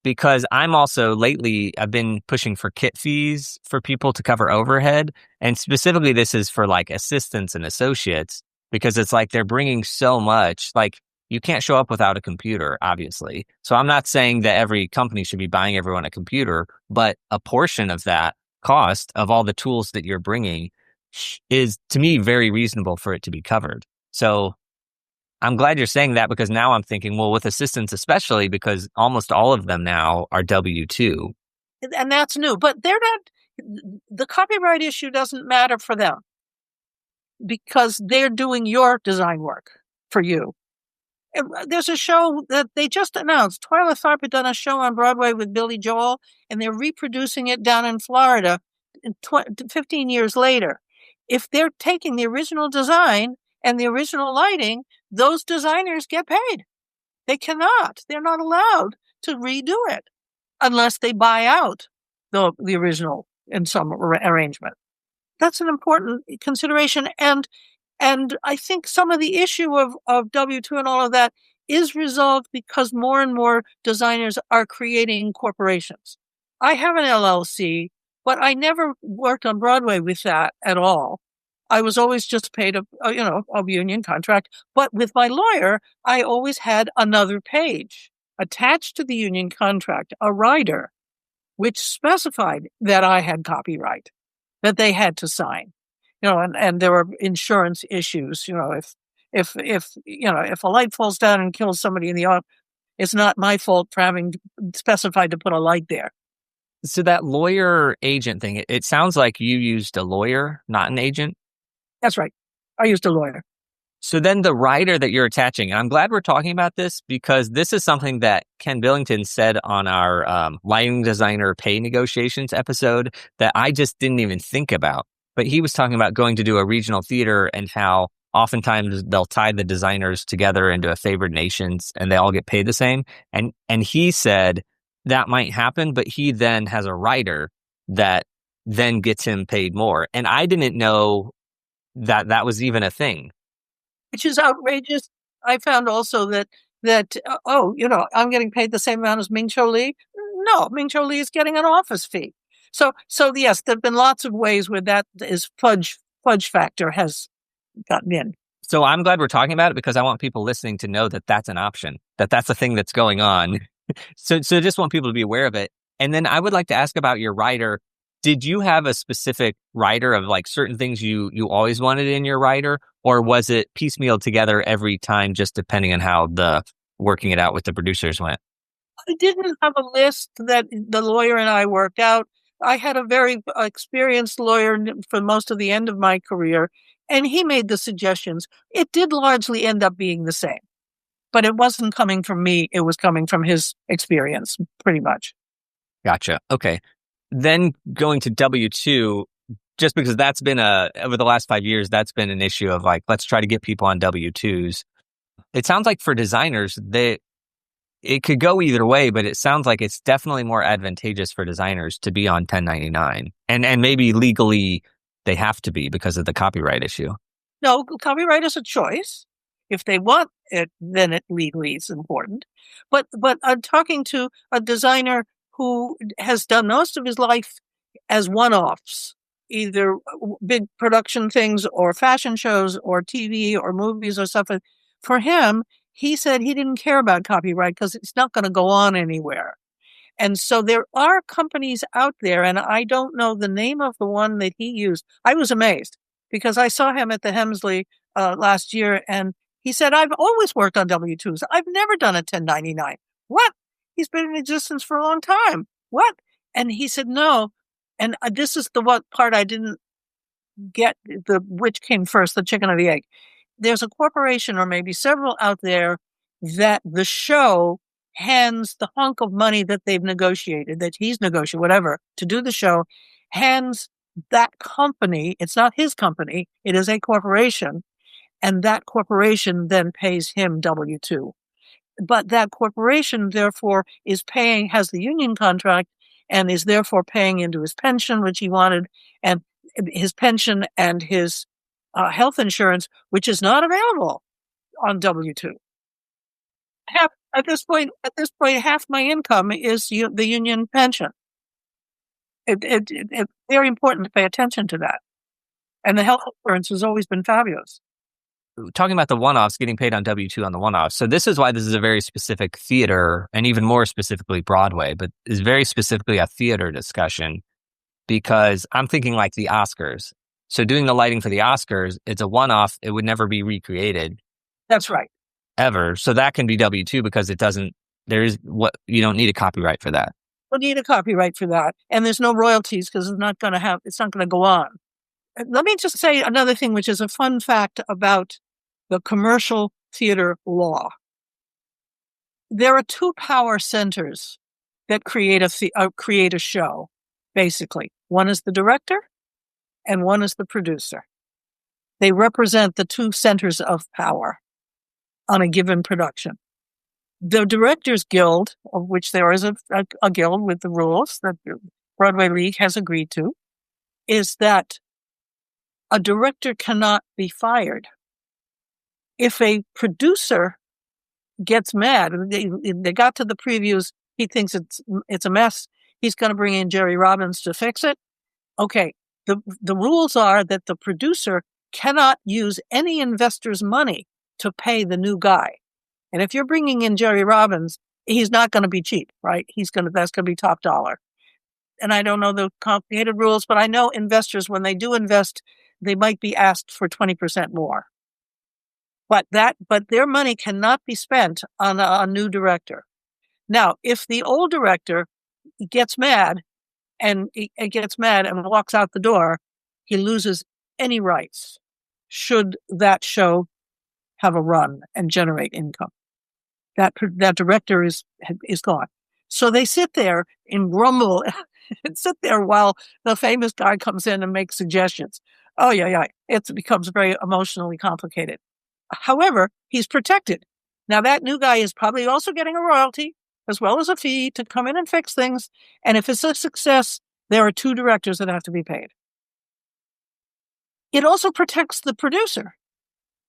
S1: because I'm also lately, I've been pushing for kit fees for people to cover overhead. And specifically, this is for like assistants and associates, because it's like they're bringing so much. Like, you can't show up without a computer, obviously. So I'm not saying that every company should be buying everyone a computer, but a portion of that cost of all the tools that you're bringing is, to me, very reasonable for it to be covered. So I'm glad you're saying that, because now I'm thinking, well, with assistants, especially because almost all of them now are W-2.
S3: And that's new, but they're not, the copyright issue doesn't matter for them, because they're doing your design work for you. There's a show that they just announced. Twyla Tharp had done a show on Broadway with Billy Joel, and they're reproducing it down in Florida 15 years later. If they're taking the original design and the original lighting, those designers get paid. They cannot. They're not allowed to redo it unless they buy out the original in some arrangement. That's an important consideration. And I think some of the issue of W-2 and all of that is resolved because more and more designers are creating corporations. I have an LLC, but I never worked on Broadway with that at all. I was always just paid a union contract. But with my lawyer, I always had another page attached to the union contract, a rider, which specified that I had copyright, that they had to sign. And there were insurance issues. If a light falls down and kills somebody in the office, it's not my fault for having specified to put a light there.
S1: So that lawyer agent thing, it sounds like you used a lawyer, not an agent.
S3: That's right. I used a lawyer.
S1: So then the rider that you're attaching, and I'm glad we're talking about this, because this is something that Ken Billington said on our lighting designer pay negotiations episode that I just didn't even think about. But he was talking about going to do a regional theater and how oftentimes they'll tie the designers together into a favored nations and they all get paid the same. And he said that might happen, but he then has a rider that then gets him paid more. And I didn't know that was even a thing.
S3: Which is outrageous. I found also that I'm getting paid the same amount as Ming Cho Lee. No, Ming Cho Lee is getting an office fee. So yes, there have been lots of ways where that is fudge factor has gotten in.
S1: So I'm glad we're talking about it, because I want people listening to know that that's an option, that's a thing that's going on. So just want people to be aware of it. And then I would like to ask about your rider. Did you have a specific rider of like certain things you always wanted in your rider, or was it piecemeal together every time, just depending on how the working it out with the producers went?
S3: I didn't have a list that the lawyer and I worked out. I had a very experienced lawyer for most of the end of my career, and he made the suggestions. It did largely end up being the same, but it wasn't coming from me. It was coming from his experience, pretty much.
S1: Gotcha. Okay. Then going to W-2, just because that's been over the last 5 years, that's been an issue of like, let's try to get people on W-2s. It sounds like for designers, it could go either way, but it sounds like it's definitely more advantageous for designers to be on 1099. And maybe legally they have to be because of the copyright issue.
S3: No, copyright is a choice. If they want it, then it legally is important. But I'm talking to a designer who has done most of his life as one-offs, either big production things or fashion shows or TV or movies or stuff. For him, he said he didn't care about copyright because it's not going to go on anywhere. And so there are companies out there, and I don't know the name of the one that he used. I was amazed because I saw him at the Hemsley last year, and he said, I've always worked on W-2s. I've never done a 1099. What? He's been in existence for a long time. What? And he said, no. And this is the what part I didn't get which came first, the chicken or the egg. There's a corporation or maybe several out there that the show hands the hunk of money that they've negotiated, that he's negotiated, whatever, to do the show, hands that company. It's not his company. It is a corporation. And that corporation then pays him W-2. But that corporation, therefore, has the union contract and is therefore paying into his pension, which he wanted, and his pension and his health insurance, which is not available on W-2. At this point, half my income is the union pension. It's very important to pay attention to that. And the health insurance has always been fabulous.
S1: Talking about the one-offs, getting paid on W-2 on the one-offs. So this is why this is a very specific theater, and even more specifically Broadway, but is very specifically a theater discussion, because I'm thinking like the Oscars. So doing the lighting for the Oscars, it's a one-off. It would never be recreated.
S3: That's right.
S1: Ever. So that can be W-2 because you don't need a copyright for that.
S3: You need a copyright for that. And there's no royalties because it's not going to go on. Let me just say another thing, which is a fun fact about the commercial theater law. There are two power centers that create a show, basically. One is the director and one is the producer. They represent the two centers of power on a given production. The Directors Guild, of which there is a guild with the rules that the Broadway League has agreed to, is that a director cannot be fired. If a producer gets mad, they got to the previews, he thinks it's a mess, he's going to bring in Jerry Robbins to fix it. Okay, the rules are that the producer cannot use any investor's money to pay the new guy. And if you're bringing in Jerry Robbins, he's not going to be cheap, right? That's going to be top dollar. And I don't know the complicated rules, but I know investors, when they do invest, they might be asked for 20% more. But their money cannot be spent on a new director. Now, if the old director gets mad and walks out the door, he loses any rights should that show have a run and generate income. That director is gone. So they sit there and grumble and sit there while the famous guy comes in and makes suggestions. Oh, yeah. It becomes very emotionally complicated. However, he's protected. Now, that new guy is probably also getting a royalty as well as a fee to come in and fix things. And if it's a success, there are two directors that have to be paid. It also protects the producer,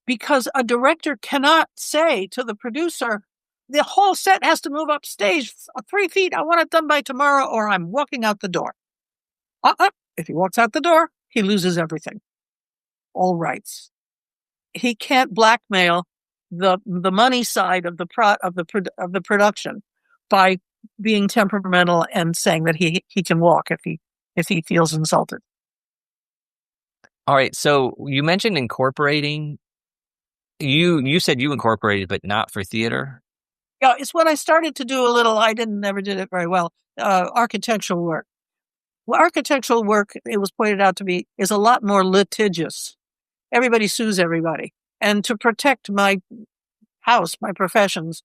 S3: because a director cannot say to the producer, the whole set has to move up stage 3 feet. I want it done by tomorrow, or I'm walking out the door. If he walks out the door, he loses everything. All rights. He can't blackmail the money side of the production by being temperamental and saying that he can walk if he feels insulted.
S1: All right. So you mentioned incorporating. You said you incorporated, but not for theater.
S3: Yeah, it's when I started to do a little. I never did it very well. Architectural work. Well, architectural work, it was pointed out to me, is a lot more litigious. Everybody sues everybody, and to protect my house, my possessions,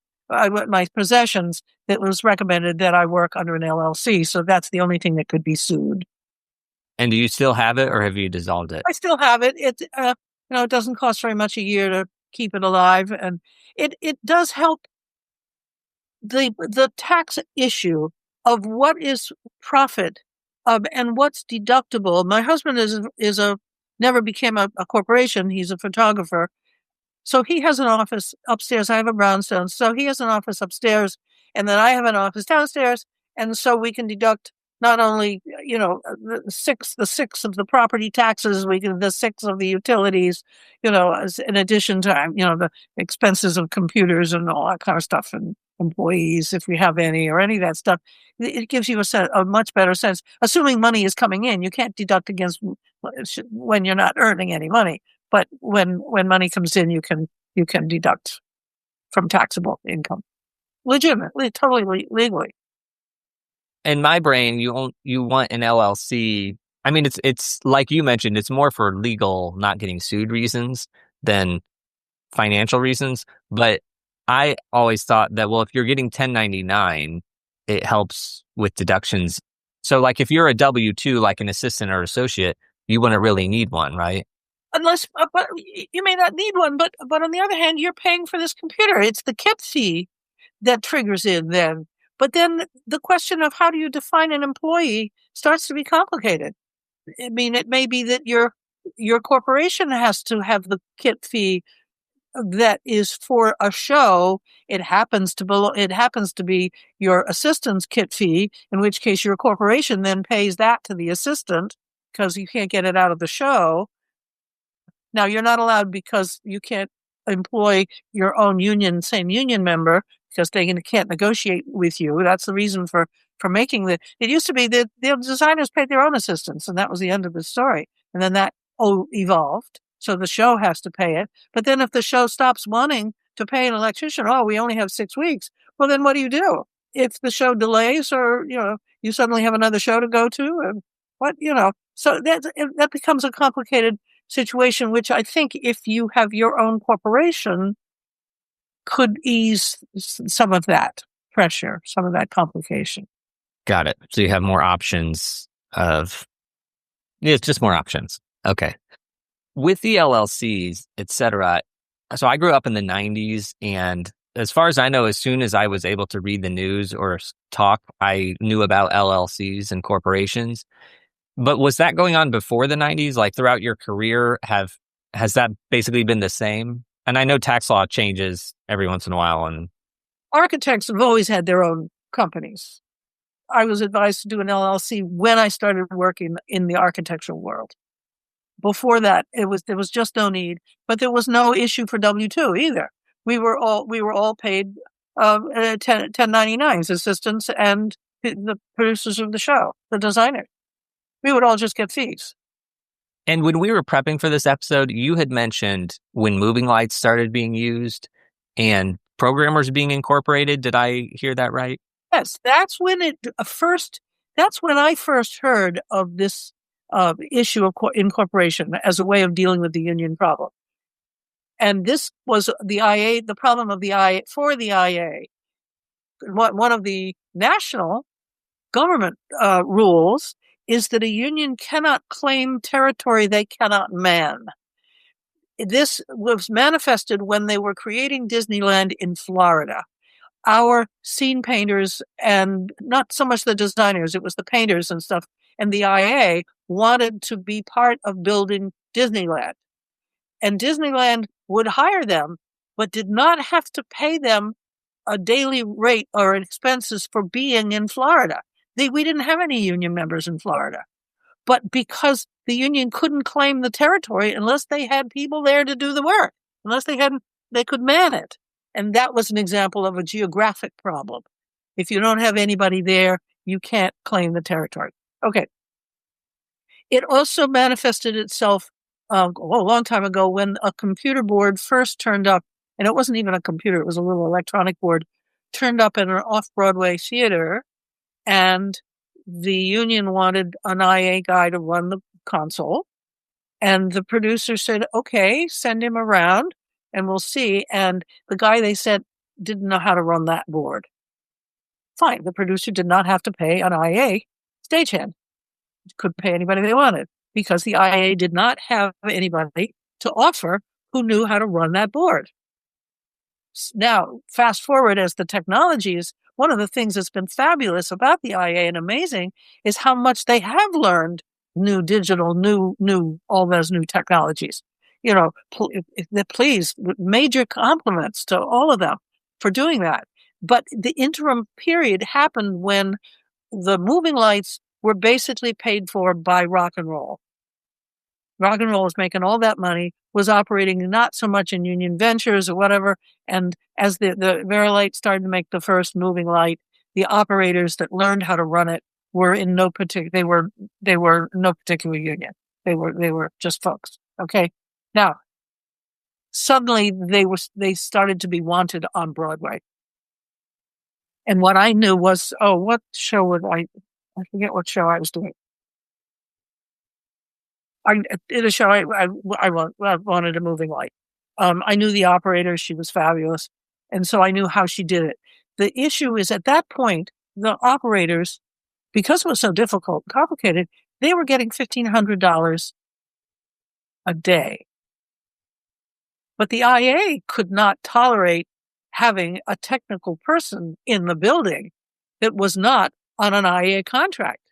S3: it was recommended that I work under an LLC. So that's the only thing that could be sued.
S1: And do you still have it, or have you dissolved it?
S3: I still have it. It doesn't cost very much a year to keep it alive, and it does help the tax issue of what is profit and what's deductible. My husband never became a corporation. He's a photographer. So he has an office upstairs. I have a brownstone. So he has an office upstairs, and then I have an office downstairs. And so we can deduct not only, the six of the property taxes, the 6 of the utilities, as in addition to, the expenses of computers and all that kind of stuff, and employees, if we have any, or any of that stuff. It gives you a much better sense. Assuming money is coming in, you can't deduct against when you're not earning any money. But when money comes in, you can deduct from taxable income, legitimately, totally legally.
S1: In my brain, you want an LLC I mean, it's like you mentioned, it's more for legal, not getting sued reasons than financial reasons. But I always thought that, well, if you're getting 1099, it helps with deductions. So, like, if you're a W-2, like an assistant or associate, you wouldn't really need one, right?
S3: Unless, but you may not need one. But on the other hand, you're paying for this computer. It's the kit fee that triggers in then. But then the question of how do you define an employee starts to be complicated. I mean, it may be that your corporation has to have the kit fee that is for a show. It happens to be your assistant's kit fee, in which case your corporation then pays that to the assistant because you can't get it out of the show. Now, you're not allowed, because you can't employ your own same union member, because they can't negotiate with you. That's the reason for making it used to be that the designers paid their own assistants, and that was the end of the story. And then that evolved. So the show has to pay it. But then if the show stops wanting to pay an electrician, we only have 6 weeks. Well, then what do you do? If the show delays, or, you suddenly have another show to go to, and so that becomes a complicated situation, which I think if you have your own corporation could ease some of that pressure, some of that complication.
S1: Got it. So you have more options it's just more options. Okay. With the LLCs, et cetera. So I grew up in the 90s, and as far as I know, as soon as I was able to read the news or talk, I knew about LLCs and corporations. But was that going on before the 90s? Like, throughout your career, has that basically been the same? And I know tax law changes every once in a while. And
S3: architects have always had their own companies. I was advised to do an LLC when I started working in the architectural world. Before that, there was just no need, but there was no issue for W-2 either. We were all paid 1099s, assistants and the producers of the show, the designers. We would all just get fees.
S1: And when we were prepping for this episode, you had mentioned when moving lights started being used and programmers being incorporated. Did I hear that right?
S3: Yes, that's when I first heard of this issue of incorporation as a way of dealing with the union problem. And this was the problem of the IA for the IA. One of the national government rules is that a union cannot claim territory they cannot man. This was manifested when they were creating Disneyland in Florida. Our scene painters, and not so much the designers, it was the painters and stuff, and the IA wanted to be part of building Disneyland. And Disneyland would hire them, but did not have to pay them a daily rate or expenses for being in Florida. We didn't have any union members in Florida. But because the union couldn't claim the territory unless they had people there to do the work, unless they could man it. And that was an example of a geographic problem. If you don't have anybody there, you can't claim the territory. Okay. It also manifested itself a long time ago when a computer board first turned up, and it wasn't even a computer, it was a little electronic board, turned up in an off-Broadway theater, and the union wanted an IA guy to run the console. And the producer said, okay, send him around and we'll see. And the guy they sent didn't know how to run that board. Fine. The producer did not have to pay an IA stagehand. Could pay anybody they wanted because the IA did not have anybody to offer who knew how to run that board. Now, fast forward as the technology is, one of the things that's been fabulous about the IA and amazing is how much they have learned new digital, new all those new technologies. Please, major compliments to all of them for doing that. But the interim period happened when the moving lights were basically paid for by rock and roll. Rock and roll was making all that money, was operating not so much in union ventures or whatever. And as the Verilight started to make the first moving light, the operators that learned how to run it were in no particular, they were no particular union. They were just folks. Okay. Now, suddenly they started to be wanted on Broadway. And what I knew was, what show I forget what show I was doing. I did a show. I wanted a moving light. I knew the operator; she was fabulous, and so I knew how she did it. The issue is at that point, the operators, because it was so difficult, complicated, they were getting $1,500 a day. But the IA could not tolerate having a technical person in the building that was not on an IA contract.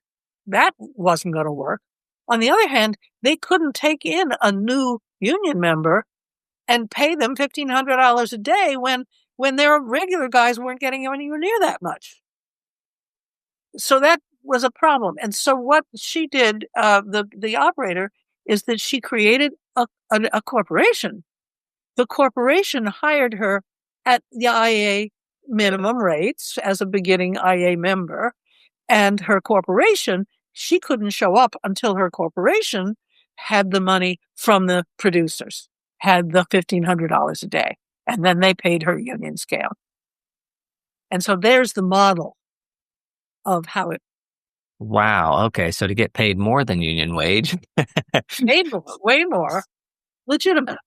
S3: That wasn't going to work. On the other hand, they couldn't take in a new union member and pay them $1,500 a day when their regular guys weren't getting anywhere near that much. So that was a problem. And so what she did, the operator, is that she created a corporation. The corporation hired her at the IA minimum rates as a beginning IA member, and her corporation, she couldn't show up until her corporation had the money from the producers, had the $1,500 a day, and then they paid her union scale. And so there's the model of how it.
S1: Wow. Okay. So to get paid more than union wage.
S3: Paid way more, legitimate.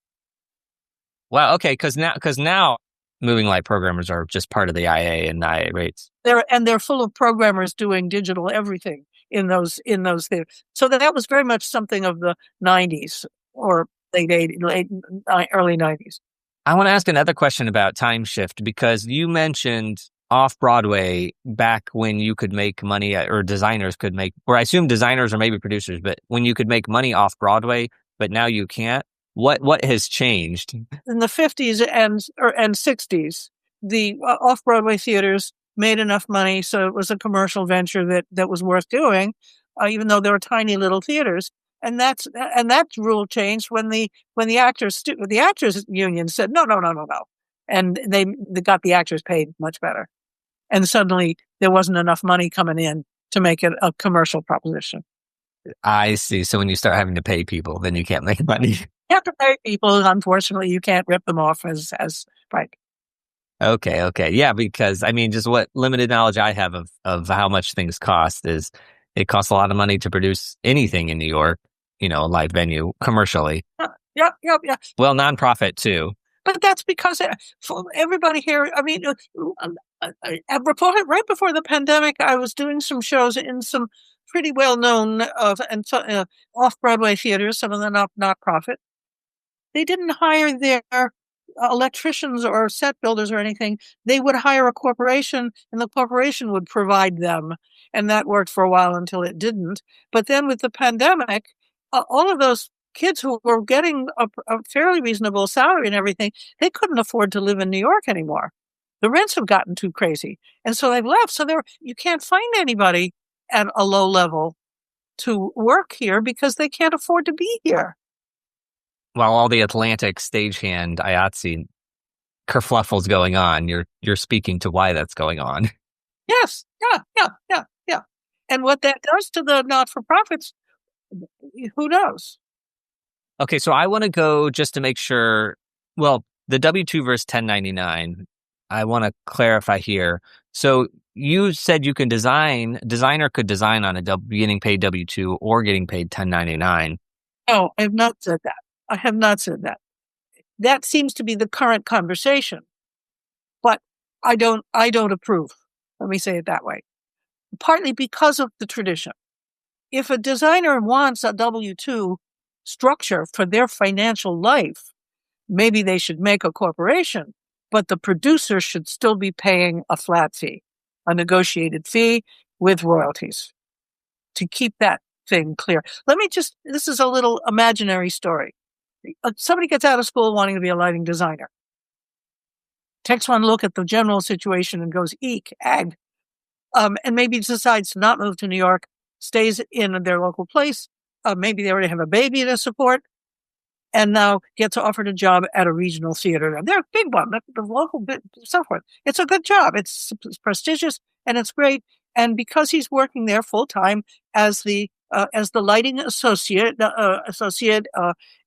S1: Wow. Okay. Because now moving light programmers are just part of the IA and IA rates.
S3: They're full of programmers doing digital everything in those theaters. So that was very much something of the 90s or early 90s.
S1: I want to ask another question about time shift, because you mentioned off-Broadway back when you could make money, or designers could make, or I assume designers or maybe producers, but when you could make money off-Broadway, but now you can't. What has changed?
S3: In the 50s and 60s, the off-Broadway theaters made enough money, so it was a commercial venture that was worth doing, even though they were tiny little theaters. And that rule changed when the actors union said no, and they got the actors paid much better, and suddenly there wasn't enough money coming in to make it a commercial proposition.
S1: I see. So when you start having to pay people, then you can't make money.
S3: You have to pay people. Unfortunately, you can't rip them off as right.
S1: Okay. Yeah, because I mean, just what limited knowledge I have of how much things cost is it costs a lot of money to produce anything in New York, a live venue commercially.
S3: Yeah.
S1: Well, nonprofit too.
S3: But that's because for everybody here, I mean, right before the pandemic, I was doing some shows in some pretty well-known off-Broadway theaters, some of them not-profit. They didn't hire their electricians or set builders or anything. They would hire a corporation, and the corporation would provide them. And that worked for a while until it didn't. But then with the pandemic, all of those kids who were getting a fairly reasonable salary and everything, they couldn't afford to live in New York anymore. The rents have gotten too crazy. And so they've left. So you can't find anybody at a low level to work here because they can't afford to be here.
S1: While all the Atlantic stagehand IATSE kerfluffle's going on, you're speaking to why that's going on.
S3: Yes. Yeah. And what that does to the not-for-profits, who knows?
S1: Okay, so I want to go just to make sure, well, the W-2 versus 1099, I want to clarify here. So you said you can designer could design on getting paid W-2 or getting paid 1099.
S3: No, I have not said that. I have not said that. That seems to be the current conversation, but I don't approve. Let me say it that way. Partly because of the tradition. If a designer wants a W-2 structure for their financial life, maybe they should make a corporation, but the producer should still be paying a flat fee, a negotiated fee with royalties, to keep that thing clear. This is a little imaginary story. Somebody gets out of school wanting to be a lighting designer, takes one look at the general situation and goes, eek, ag, and maybe decides to not move to New York, stays in their local place. Maybe they already have a baby to support, and now gets offered a job at a regional theater. They're a big one, the local bit, so forth. It's a good job. It's prestigious and it's great. And because he's working there full time as the lighting associate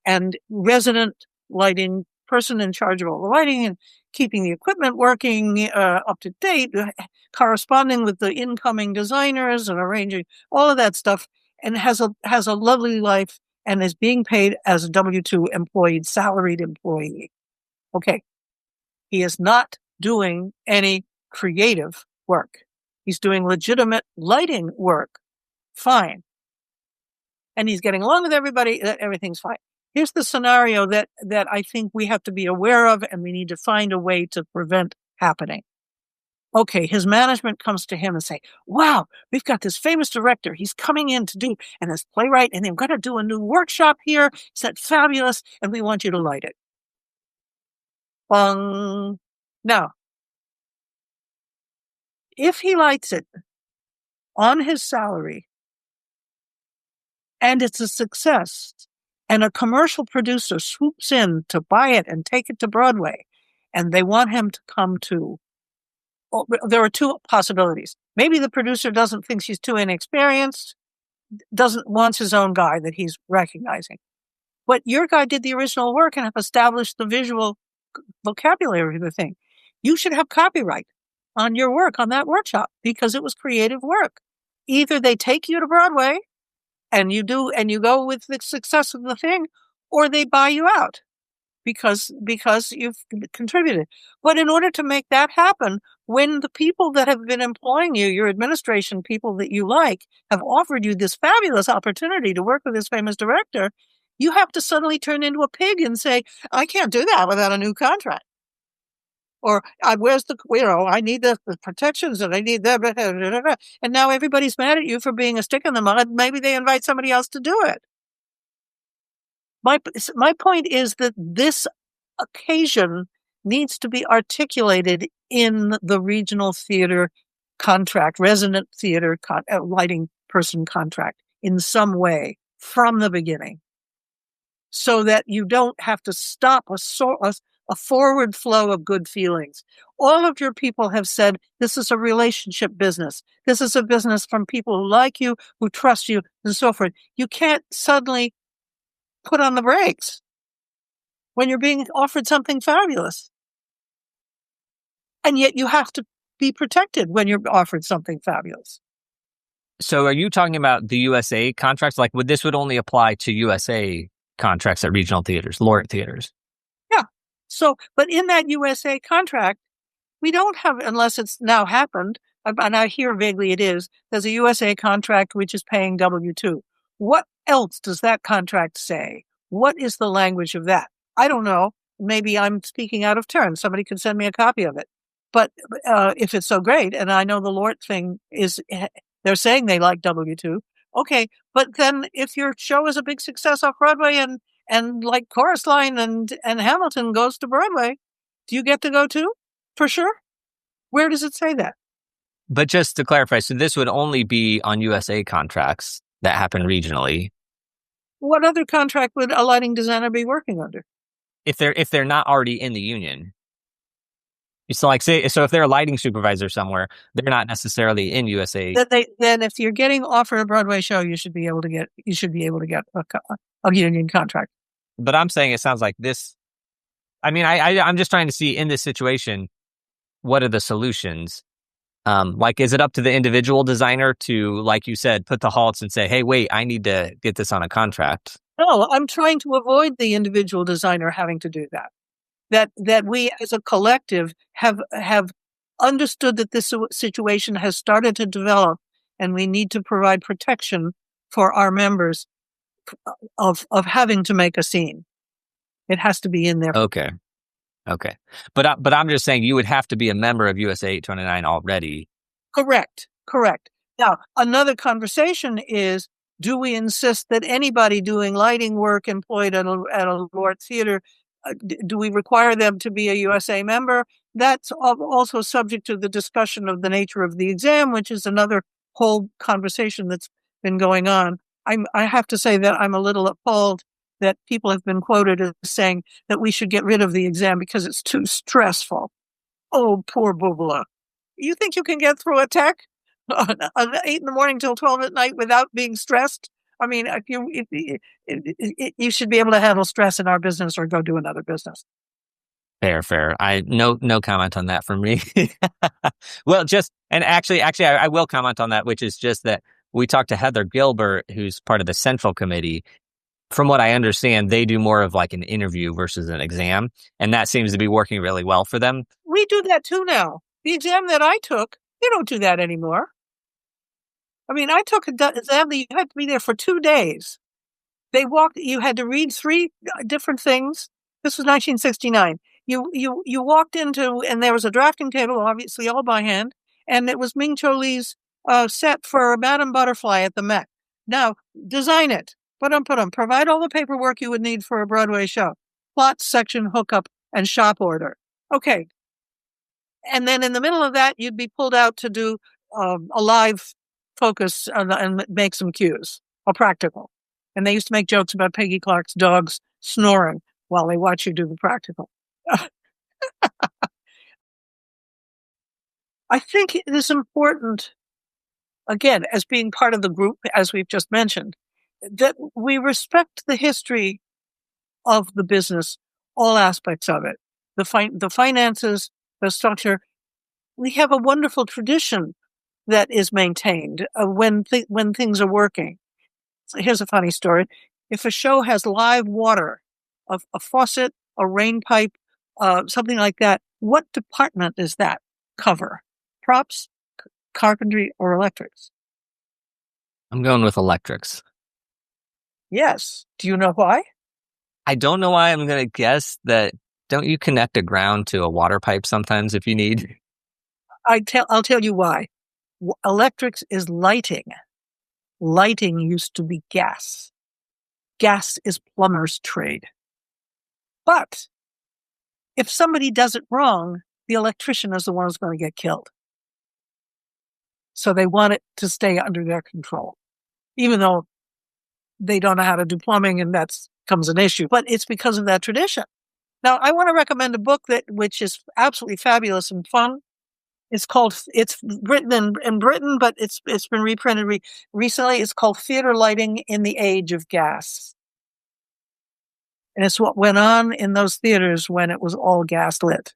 S3: and resident lighting person in charge of all the lighting and keeping the equipment working up to date, corresponding with the incoming designers and arranging all of that stuff, and has a lovely life and is being paid as a W-2 employee, salaried employee. Okay. He is not doing any creative work. He's doing legitimate lighting work. Fine. And he's getting along with everybody. Everything's fine. Here's the scenario that I think we have to be aware of, and we need to find a way to prevent happening. Okay, his management comes to him and say, wow, we've got this famous director. He's coming in to do, and this playwright, and they're going to do a new workshop here. Is that fabulous? And we want you to light it. Bung. Now, if he lights it on his salary and it's a success, and a commercial producer swoops in to buy it and take it to Broadway, and they want him to come to, well, there are two possibilities. Maybe the producer doesn't think she's too inexperienced, wants his own guy that he's recognizing. But your guy did the original work and have established the visual vocabulary of the thing. You should have copyright on your work, on that workshop, because it was creative work. Either they take you to Broadway and you go with the success of the thing, or they buy you out because you've contributed. But in order to make that happen, when the people that have been employing you, your administration, people that you like, have offered you this fabulous opportunity to work with this famous director, you have to suddenly turn into a pig and say, I can't do that without a new contract. Or where's I need the protections and I need that. And now everybody's mad at you for being a stick in the mud. Maybe they invite somebody else to do it. My point is that this occasion needs to be articulated in the regional theater contract, resident theater lighting person contract in some way from the beginning, so that you don't have to stop a forward flow of good feelings. All of your people have said, this is a relationship business. This is a business from people who like you, who trust you, and so forth. You can't suddenly put on the brakes when you're being offered something fabulous. And yet you have to be protected when you're offered something fabulous.
S1: So are you talking about the USA contracts? Like, this would only apply to USA contracts at regional theaters, laureate theaters?
S3: Yeah. So, but in that USA contract, we don't have, unless it's now happened, and I hear vaguely it is, there's a USA contract which is paying W-2. What else does that contract say? What is the language of that? I don't know. Maybe I'm speaking out of turn. Somebody can send me a copy of it. But if it's so great, and I know the laureate thing is, they're saying they like W-2. Okay, but then if your show is a big success off Broadway and like Chorus Line and Hamilton goes to Broadway, do you get to go too? For sure? Where does it say that?
S1: But just to clarify, so this would only be on USA contracts that happen regionally.
S3: What other contract would a lighting designer be working under?
S1: If they're not already in the union. So if they're a lighting supervisor somewhere, they're not necessarily in USA.
S3: Then if you're getting offered a Broadway show, you should be able to get a union contract.
S1: But I'm saying it sounds like this. I mean, I'm just trying to see in this situation, what are the solutions? Is it up to the individual designer to, like you said, put the halts and say, hey, wait, I need to get this on a contract?
S3: No, I'm trying to avoid the individual designer having to do that. That we as a collective have understood that this situation has started to develop, and we need to provide protection for our members of having to make a scene. It has to be in there.
S1: Okay. But I'm just saying you would have to be a member of USA 829 already.
S3: Correct. Now, another conversation is, do we insist that anybody doing lighting work employed at a laureate theater, do we require them to be a USA member? That's also subject to the discussion of the nature of the exam, which is another whole conversation that's been going on. I have to say that I'm a little appalled that people have been quoted as saying that we should get rid of the exam because it's too stressful. Oh, poor Bubala. You think you can get through a tech at 8 a.m. till 12 at night without being stressed? I mean, you should be able to handle stress in our business or go do another business.
S1: Fair. No comment on that from me. Well, actually, I will comment on that, which is just that we talked to Heather Gilbert, who's part of the Central Committee, from what I understand, they do more of like an interview versus an exam, and that seems to be working really well for them.
S3: We do that too now. The exam that I took, you don't do that anymore. I mean, I took an exam that you had to be there for 2 days. You had to read 3 different things. This was 1969. You walked into, and there was a drafting table, obviously all by hand, and it was Ming Cho Lee's set for Madame Butterfly at the Met. Now, design it. Provide all the paperwork you would need for a Broadway show. Plot, section, hookup, and shop order. Okay. And then in the middle of that, you'd be pulled out to do a live focus and make some cues, a practical. And they used to make jokes about Peggy Clark's dogs snoring while they watch you do the practical. I think it is important, again, as being part of the group, as we've just mentioned, that we respect the history of the business, all aspects of it, the finances, the structure. We have a wonderful tradition that is maintained when things are working. So here's a funny story. If a show has live water, a faucet, a rain pipe, something like that, what department does that cover? Props, carpentry, or electrics?
S1: I'm going with electrics.
S3: Yes. Do you know why?
S1: I don't know why. I'm going to guess that, don't you connect a ground to a water pipe sometimes if you need?
S3: I'll tell you why. Electrics is lighting. Lighting used to be gas. Gas is plumber's trade. But if somebody does it wrong, the electrician is the one who's going to get killed. So they want it to stay under their control, even though they don't know how to do plumbing, and that becomes an issue. But it's because of that tradition. Now, I want to recommend a book which is absolutely fabulous and fun. It's written in Britain, but it's been reprinted recently. It's called Theater Lighting in the Age of Gas. And it's what went on in those theaters when it was all gas lit.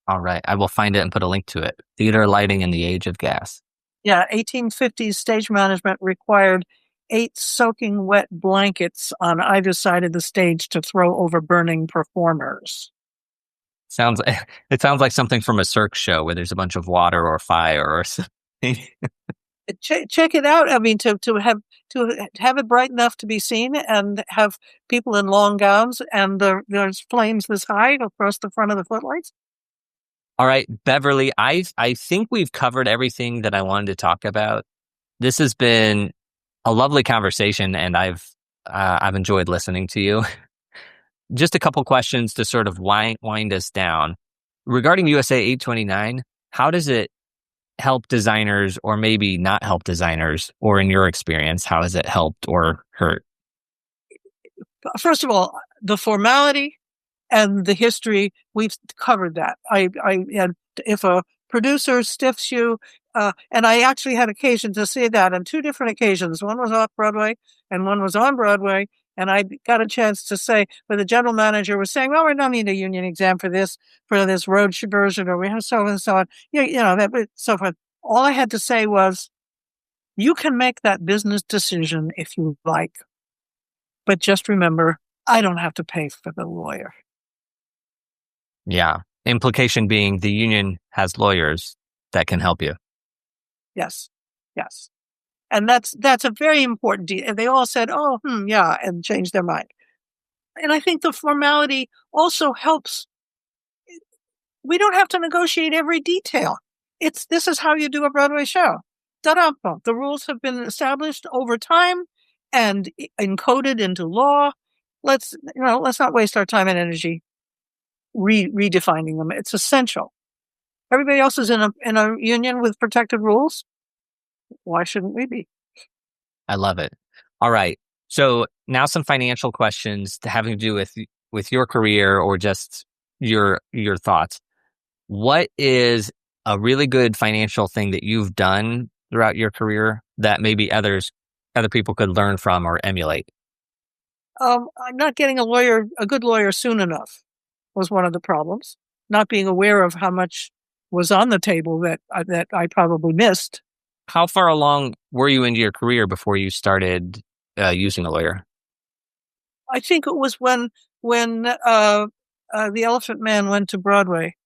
S1: All right. I will find it and put a link to it. Theater Lighting in the Age of Gas.
S3: Yeah, 1850s stage management required 8 soaking wet blankets on either side of the stage to throw over burning performers.
S1: It sounds like something from a circus show where there's a bunch of water or fire or something.
S3: Check it out. I mean, to have it bright enough to be seen, and have people in long gowns, and there's flames this high across the front of the footlights.
S1: All right, Beverly, I think we've covered everything that I wanted to talk about. This has been a lovely conversation, and I've enjoyed listening to you. Just a couple questions to sort of wind us down. Regarding USA 829, how does it help designers, or maybe not help designers, or in your experience, how has it helped or hurt?
S3: First of all, the formality and the history, we've covered that. If a producer stiffs you, and I actually had occasion to say that on 2 different occasions. One was off Broadway and one was on Broadway. And I got a chance to say, where the general manager was saying, well, we don't need a union exam for this road version, or we have so and so on. So forth. All I had to say was, you can make that business decision if you like. But just remember, I don't have to pay for the lawyer.
S1: Yeah. Implication being the union has lawyers that can help you.
S3: Yes. Yes. And that's a very important deal. And they all said, oh, yeah, and changed their mind. And I think the formality also helps. We don't have to negotiate every detail. This is how you do a Broadway show. Da-da-da. The rules have been established over time and encoded into law. Let's not waste our time and energy redefining them. It's essential. Everybody else is in a union with protected rules. Why shouldn't we be?
S1: I love it. All right. So now some financial questions having to do with your career, or just your thoughts. What is a really good financial thing that you've done throughout your career that maybe other people could learn from or emulate?
S3: I'm not getting a good lawyer soon enough was one of the problems. Not being aware of how much was on the table that I probably missed.
S1: How far along were you into your career before you started using a lawyer?
S3: I think it was when The Elephant Man went to Broadway.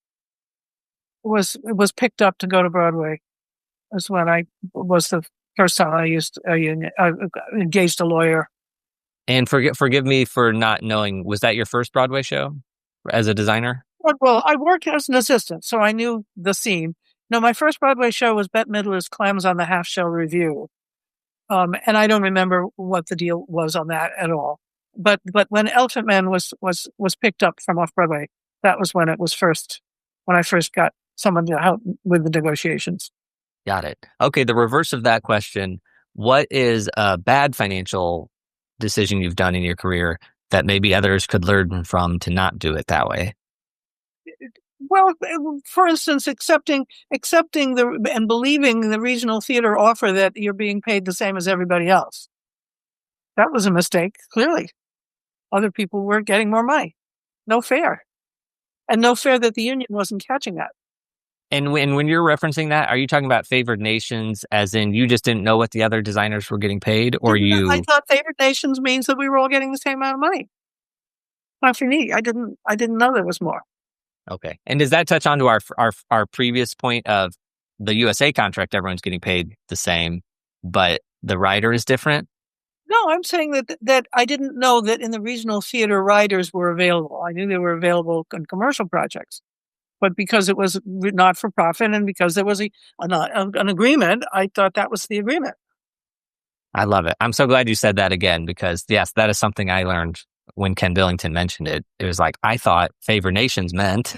S3: It was picked up to go to Broadway. That's when I was the first time I engaged a lawyer.
S1: And forgive me for not knowing, was that your first Broadway show as a designer?
S3: Well, I worked as an assistant, so I knew the scene. No, my first Broadway show was Bette Midler's Clams on the Half Shell Review. And I don't remember what the deal was on that at all. But when Elephant Man was picked up from off Broadway, that was when I first got someone to help with the negotiations.
S1: Got it. Okay, the reverse of that question, what is a bad financial decision you've done in your career that maybe others could learn from to not do it that way?
S3: Well, for instance, accepting and believing the regional theater offer that you're being paid the same as everybody else. That was a mistake, clearly. Other people were getting more money. No fair. And no fair that the union wasn't catching that.
S1: And when you're referencing that, are you talking about favored nations as in you just didn't know what the other designers were getting paid, or you...
S3: I thought favored nations means that we were all getting the same amount of money. Not for me. I didn't know there was more.
S1: Okay. And does that touch on to our previous point of the USA contract, everyone's getting paid the same, but the writer is different?
S3: No, I'm saying that I didn't know that in the regional theater writers were available. I knew they were available in commercial projects. But because it was not for profit and because there was an agreement, I thought that was the agreement.
S1: I love it. I'm so glad you said that again, because yes, that is something I learned when Ken Billington mentioned it. It was like, I thought favored nations meant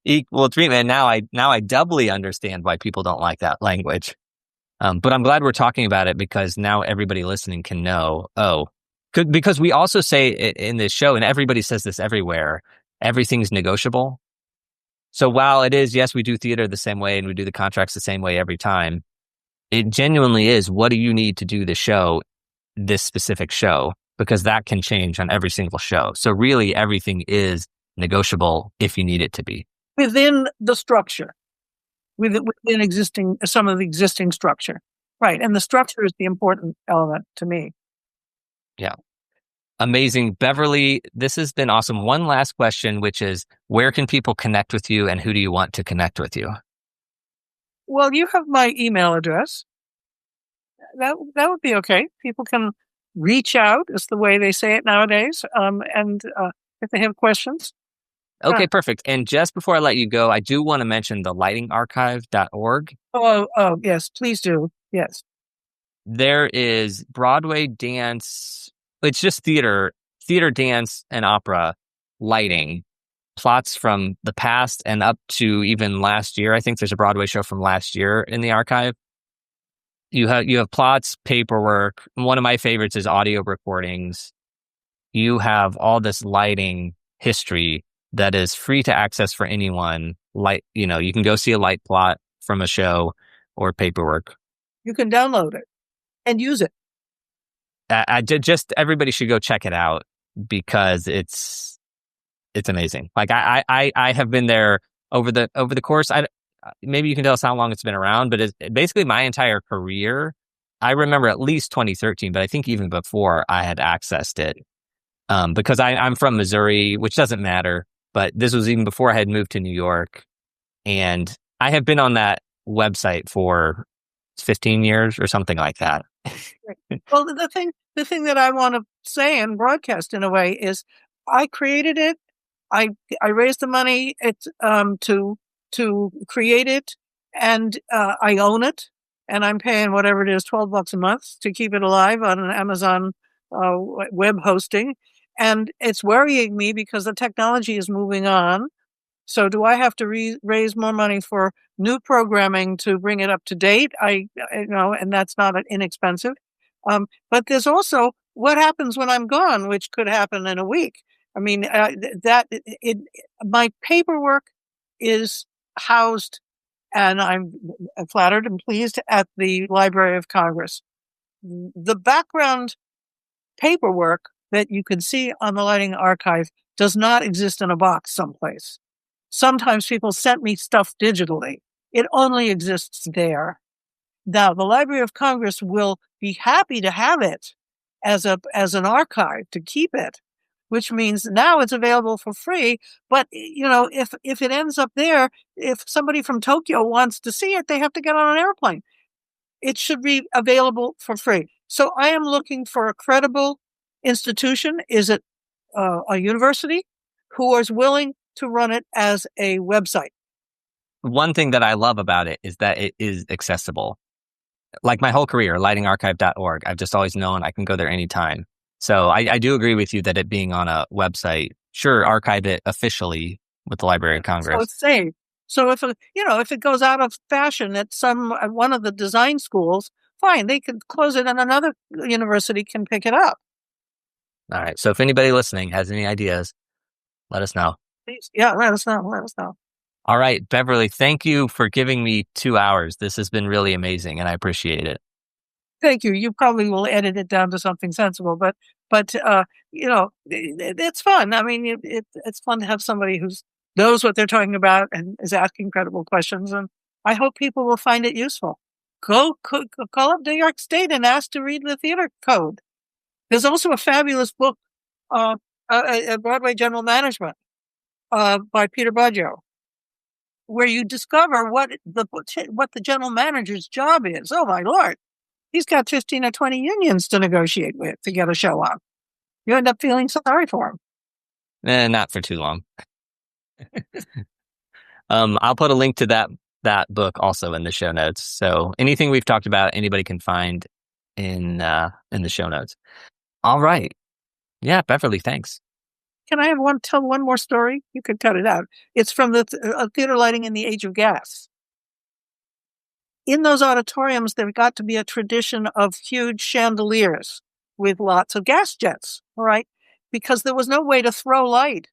S1: equal treatment. Now I doubly understand why people don't like that language. But I'm glad we're talking about it because now everybody listening can know, because we also say it in this show, and everybody says this everywhere, everything's negotiable. So while it is, yes, we do theater the same way and we do the contracts the same way every time, it genuinely is, what do you need to do the show, this specific show? Because that can change on every single show. So really everything is negotiable if you need it to be.
S3: Within the structure, within some of the existing structure. Right. And the structure is the important element to me.
S1: Yeah. Amazing. Beverly, this has been awesome. One last question, which is, where can people connect with you and who do you want to connect with you?
S3: Well, you have my email address. That would be okay. People can reach out, is the way they say it nowadays. And if they have questions.
S1: Okay, perfect. And just before I let you go, I do want to mention the lightingarchive.org.
S3: Oh, yes, please do. Yes.
S1: There is Broadway dance. It's just theater, dance, and opera lighting plots from the past and up to even last year. I think there's a Broadway show from last year in the archive. You have plots, paperwork. One of my favorites is audio recordings. You have all this lighting history that is free to access for anyone. You can go see a light plot from a show or paperwork.
S3: You can download it and use it.
S1: Everybody should go check it out because it's amazing. Like I have been there over the course. Maybe you can tell us how long it's been around, but it's basically my entire career. I remember at least 2013, but I think even before I had accessed it because I'm from Missouri, which doesn't matter. But this was even before I had moved to New York, and I have been on that website for 15 years or something like that.
S3: Well, the thing that I want to say and broadcast in a way is I created it. I raised the money to create it, and I own it, and I'm paying whatever it is, $12 a month to keep it alive on an Amazon web hosting. And it's worrying me because the technology is moving on. So do I have to raise more money for new programming to bring it up to date? And that's not inexpensive. But there's also what happens when I'm gone, which could happen in a week. I mean, my paperwork is housed, and I'm flattered and pleased, at the Library of Congress. The background paperwork that you can see on the Lighting Archive does not exist in a box someplace. Sometimes people sent me stuff digitally. It only exists there. Now, the Library of Congress will be happy to have it, as an archive to keep it, which means now it's available for free. But if it ends up there, if somebody from Tokyo wants to see it, they have to get on an airplane. It should be available for free. So I am looking for a credible institution. Is it a university who is willing to run it as a website?
S1: One thing that I love about it is that it is accessible. Like my whole career, lightingarchive.org, I've just always known I can go there anytime. So I do agree with you that it being on a website, sure, archive it officially with the Library of Congress.
S3: So it's safe. So if it goes out of fashion at one of the design schools, fine, they could close it and another university can pick it up.
S1: All right. So if anybody listening has any ideas, let us know.
S3: Please, yeah, let us know.
S1: All right, Beverly, thank you for giving me 2 hours. This has been really amazing, and I appreciate it.
S3: Thank you. You probably will edit it down to something sensible, but it's fun. I mean, it's fun to have somebody who knows what they're talking about and is asking credible questions, and I hope people will find it useful. Call up New York State and ask to read the theater code. There's also a fabulous book, Broadway General Management, by Peter Bogyo, where you discover what the general manager's job is. Oh my Lord. He's got 15 or 20 unions to negotiate with to get a show on. You end up feeling sorry for him.
S1: Not for too long. I'll put a link to that book also in the show notes. So anything we've talked about, anybody can find in the show notes. All right. Yeah, Beverly, thanks.
S3: Can I tell one more story? You could cut it out. It's from the theater lighting in the age of gas. In those auditoriums, there got to be a tradition of huge chandeliers with lots of gas jets, all right? Because there was no way to throw light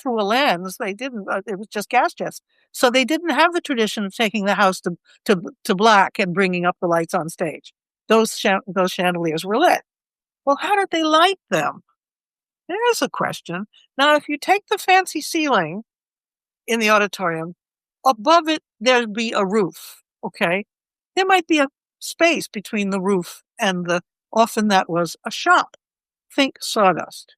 S3: through a lens. They didn't. It was just gas jets. So they didn't have the tradition of taking the house to black and bringing up the lights on stage. Those chandeliers were lit. Well, how did they light them? There's a question. Now, if you take the fancy ceiling in the auditorium, above it, there'd be a roof, okay? There might be a space between the roof and often that was a shop. Think sawdust.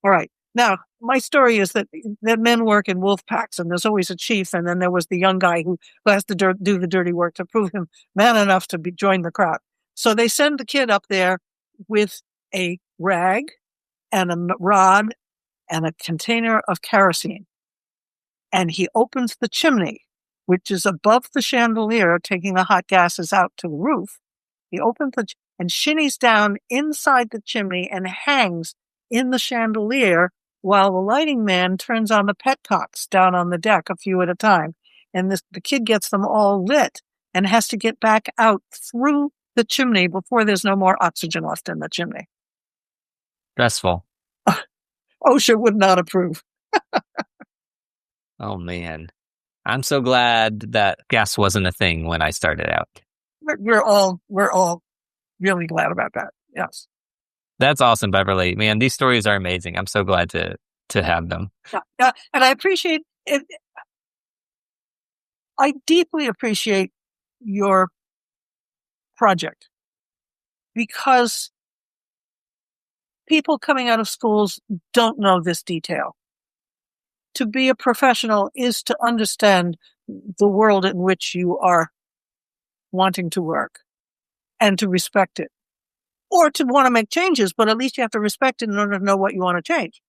S3: All right. Now, my story is that men work in wolf packs, and there's always a chief, and then there was the young guy who has to do the dirty work to prove him man enough to join the crowd. So they send the kid up there with a rag and a rod and a container of kerosene. And he opens the chimney, which is above the chandelier, taking the hot gases out to the roof. He opens and shinnies down inside the chimney and hangs in the chandelier while the lighting man turns on the petcocks down on the deck a few at a time. And the kid gets them all lit and has to get back out through the chimney before there's no more oxygen left in the chimney.
S1: Stressful.
S3: OSHA would not approve.
S1: Oh, man. I'm so glad that gas wasn't a thing when I started out.
S3: We're all really glad about that. Yes.
S1: That's awesome, Beverly. Man, these stories are amazing. I'm so glad to have them.
S3: Yeah. And I appreciate it. I deeply appreciate your project because people coming out of schools don't know this detail. To be a professional is to understand the world in which you are wanting to work and to respect it. Or to want to make changes, but at least you have to respect it in order to know what you want to change.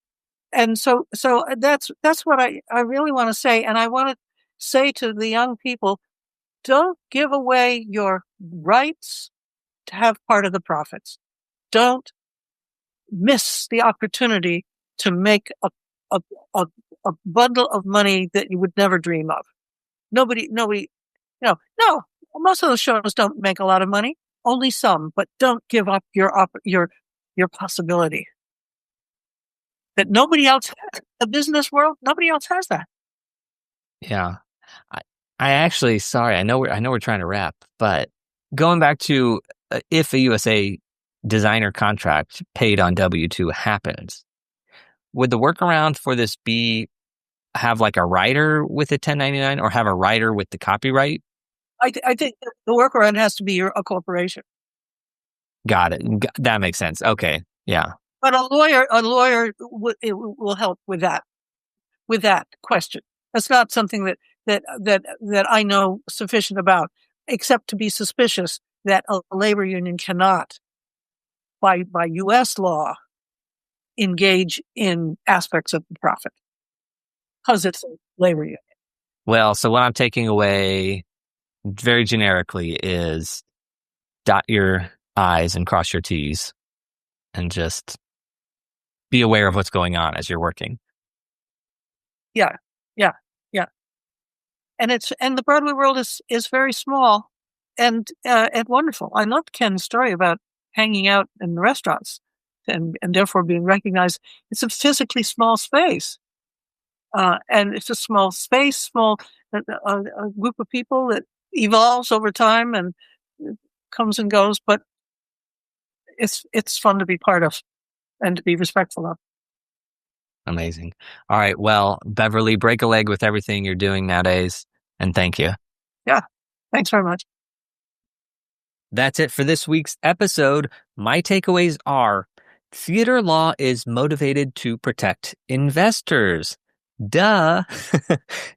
S3: And so that's what I really want to say. And I want to say to the young people, don't give away your rights to have part of the profits. Don't miss the opportunity to make a bundle of money that you would never dream of. Nobody, no, most of those shows don't make a lot of money, only some, but don't give up your possibility. That nobody else, the business world, nobody else has that.
S1: Yeah. I actually, sorry, I know we're trying to wrap, but going back to if a USA designer contract paid on W-2 happens, would the workaround for this be have like a writer with a 1099 or have a writer with the copyright?
S3: I think the workaround has to be a corporation.
S1: Got it. That makes sense. Okay. Yeah.
S3: But a lawyer will help with that question. That's not something that I know sufficient about, except to be suspicious that a labor union cannot, by U.S. law, engage in aspects of the profit because it's a labor union.
S1: Well, so what I'm taking away very generically is dot your I's and cross your T's and just be aware of what's going on as you're working.
S3: Yeah. And the Broadway world is very small and wonderful. I loved Ken's story about hanging out in the restaurants and therefore being recognized. It's a physically small space. And it's a small space, a group of people that evolves over time and comes and goes, but it's fun to be part of and to be respectful of.
S1: Amazing. All right. Well, Beverly, break a leg with everything you're doing nowadays. And thank you.
S3: Yeah. Thanks very much.
S1: That's it for this week's episode. My takeaways are theater law is motivated to protect investors. Duh.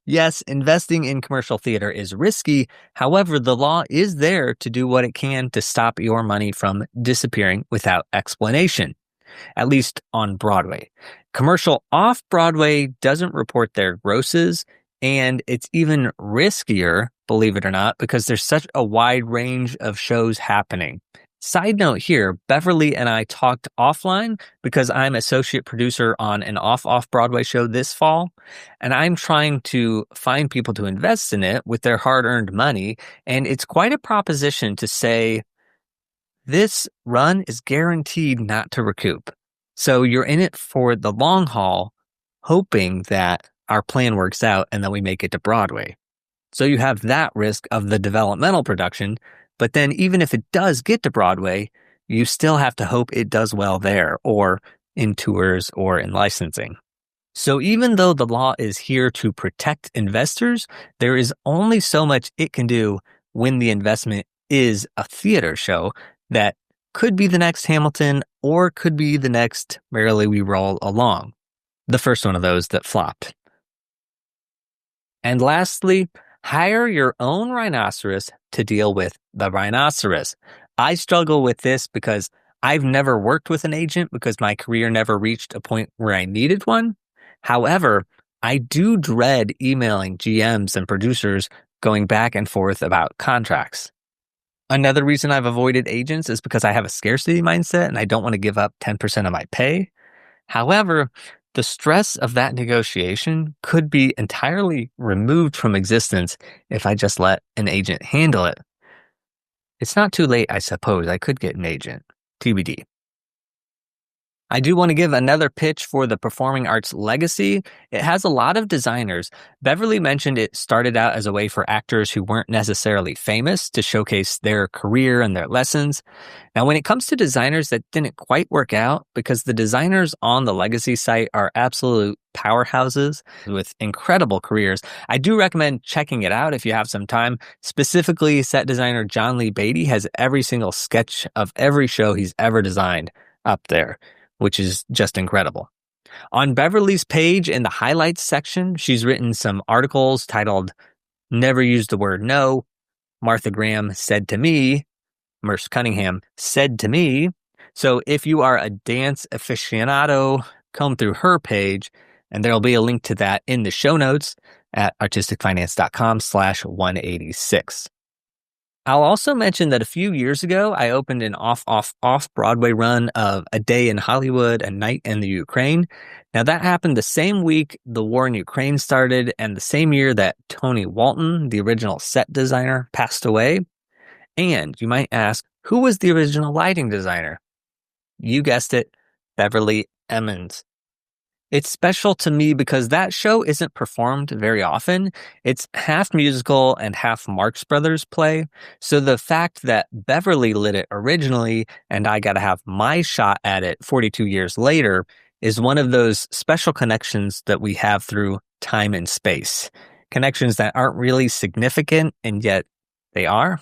S1: Yes, investing in commercial theater is risky. However, the law is there to do what it can to stop your money from disappearing without explanation, at least on Broadway. Commercial off-Broadway doesn't report their grosses, and it's even riskier, believe it or not, because there's such a wide range of shows happening. Side note here, Beverly and I talked offline because I'm associate producer on an off-Broadway show this fall, and I'm trying to find people to invest in it with their hard-earned money, and it's quite a proposition to say, this run is guaranteed not to recoup. So you're in it for the long haul, hoping that our plan works out and that we make it to Broadway. So you have that risk of the developmental production, but then even if it does get to Broadway, you still have to hope it does well there or in tours or in licensing. So even though the law is here to protect investors, there is only so much it can do when the investment is a theater show that could be the next Hamilton or could be the next Merrily We Roll Along, the first one of those that flopped. And lastly, hire your own rhinoceros to deal with the rhinoceros. I struggle with this because I've never worked with an agent because my career never reached a point where I needed one. However, I do dread emailing GMs and producers going back and forth about contracts. Another reason I've avoided agents is because I have a scarcity mindset and I don't want to give up 10% of my pay. However, the stress of that negotiation could be entirely removed from existence if I just let an agent handle it. It's not too late, I suppose. I could get an agent. TBD. I do want to give another pitch for the Performing Arts Legacy. It has a lot of designers. Beverly mentioned it started out as a way for actors who weren't necessarily famous to showcase their career and their lessons. Now, when it comes to designers, that didn't quite work out because the designers on the Legacy site are absolute powerhouses with incredible careers. I do recommend checking it out if you have some time. Specifically, set designer John Lee Beatty has every single sketch of every show he's ever designed up there, which is just incredible. On Beverly's page in the highlights section, she's written some articles titled Never Use the Word No, Martha Graham Said to Me, Merce Cunningham Said to Me. So if you are a dance aficionado, comb through her page, and there'll be a link to that in the show notes at artisticfinance.com/186. I'll also mention that a few years ago, I opened an off-Broadway run of A Day in Hollywood, A Night in the Ukraine. Now, that happened the same week the war in Ukraine started and the same year that Tony Walton, the original set designer, passed away. And you might ask, who was the original lighting designer? You guessed it, Beverly Emmons. It's special to me because that show isn't performed very often. It's half musical and half Marx Brothers play. So the fact that Beverly lit it originally and I got to have my shot at it 42 years later is one of those special connections that we have through time and space. Connections that aren't really significant and yet they are.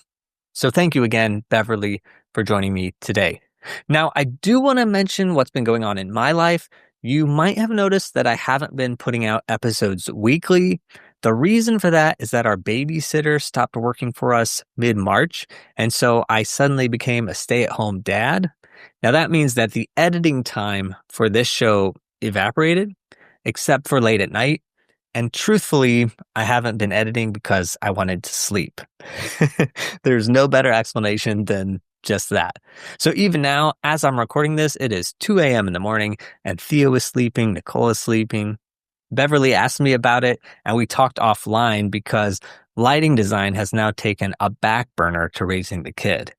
S1: So thank you again, Beverly, for joining me today. Now, I do want to mention what's been going on in my life. You might have noticed that I haven't been putting out episodes weekly. The reason for that is that our babysitter stopped working for us mid-March, and so I suddenly became a stay-at-home dad. Now, that means that the editing time for this show evaporated, except for late at night. And truthfully, I haven't been editing because I wanted to sleep. There's no better explanation than just that. So even now, as I'm recording this, it is 2 a.m. in the morning, and Theo is sleeping, Nicole is sleeping. Beverly asked me about it, and we talked offline because lighting design has now taken a back burner to raising the kid.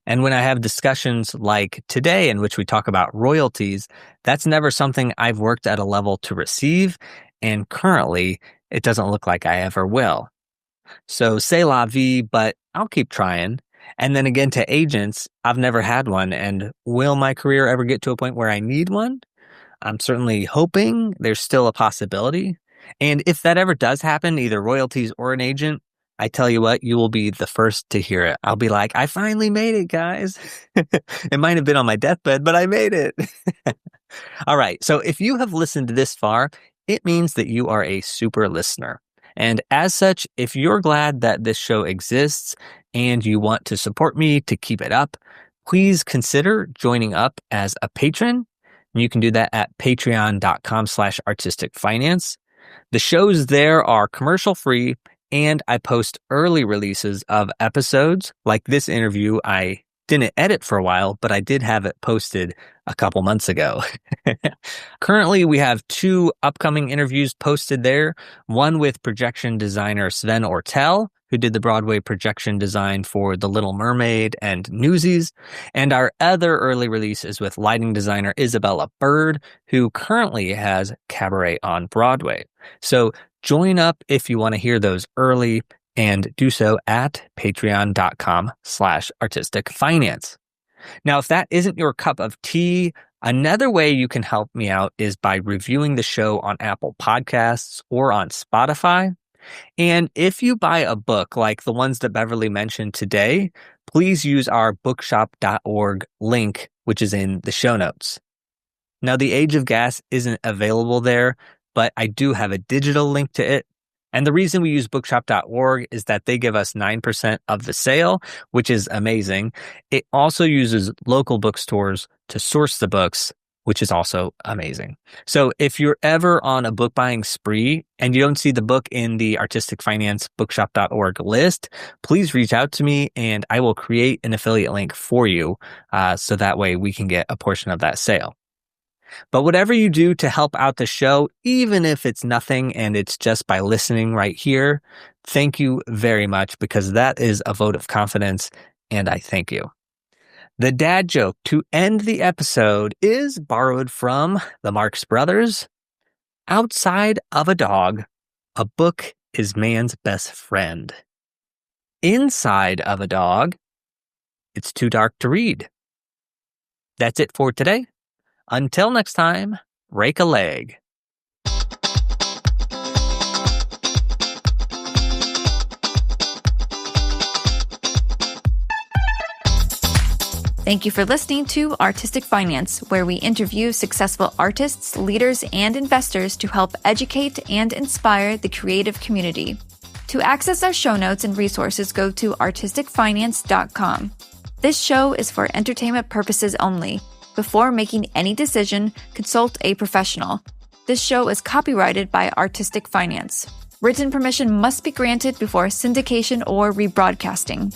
S1: And when I have discussions like today in which we talk about royalties, that's never something I've worked at a level to receive, and currently, it doesn't look like I ever will. So c'est la vie, but I'll keep trying. And then again to agents, I've never had one, and will my career ever get to a point where I need one? I'm certainly hoping. There's still a possibility. And if that ever does happen, either royalties or an agent, I tell you what, you will be the first to hear it. I'll be like, I finally made it, guys. It might have been on my deathbed, but I made it. All right. So if you have listened this far, it means that you are a super listener. And as such, if you're glad that this show exists and you want to support me to keep it up, please consider joining up as a patron. You can do that at patreon.com/artisticfinance. The shows there are commercial free, and I post early releases of episodes. Like this interview, I didn't edit for a while, but I did have it posted a couple months ago. Currently, we have 2 upcoming interviews posted there. One with projection designer Sven Ortel, who did the Broadway projection design for The Little Mermaid and Newsies. And our other early release is with lighting designer Isabella Bird, who currently has Cabaret on Broadway. So join up if you want to hear those early, and do so at patreon.com/artisticfinance. Now, if that isn't your cup of tea, another way you can help me out is by reviewing the show on Apple Podcasts or on Spotify. And if you buy a book like the ones that Beverly mentioned today, please use our bookshop.org link, which is in the show notes. Now, The Age of Gas isn't available there, but I do have a digital link to it. And the reason we use bookshop.org is that they give us 9% of the sale, which is amazing. It also uses local bookstores to source the books, which is also amazing. So if you're ever on a book buying spree and you don't see the book in the Artistic Finance bookshop.org list, please reach out to me and I will create an affiliate link for you so that way we can get a portion of that sale. But whatever you do to help out the show, even if it's nothing and it's just by listening right here, thank you very much, because that is a vote of confidence, and I thank you. The dad joke to end the episode is borrowed from the Marx Brothers. Outside of a dog, a book is man's best friend. Inside of a dog, it's too dark to read. That's it for today. Until next time, rake a leg.
S2: Thank you for listening to Artistic Finance, where we interview successful artists, leaders, and investors to help educate and inspire the creative community. To access our show notes and resources, go to artisticfinance.com. This show is for entertainment purposes only. Before making any decision, consult a professional. This show is copyrighted by Artistic Finance. Written permission must be granted before syndication or rebroadcasting.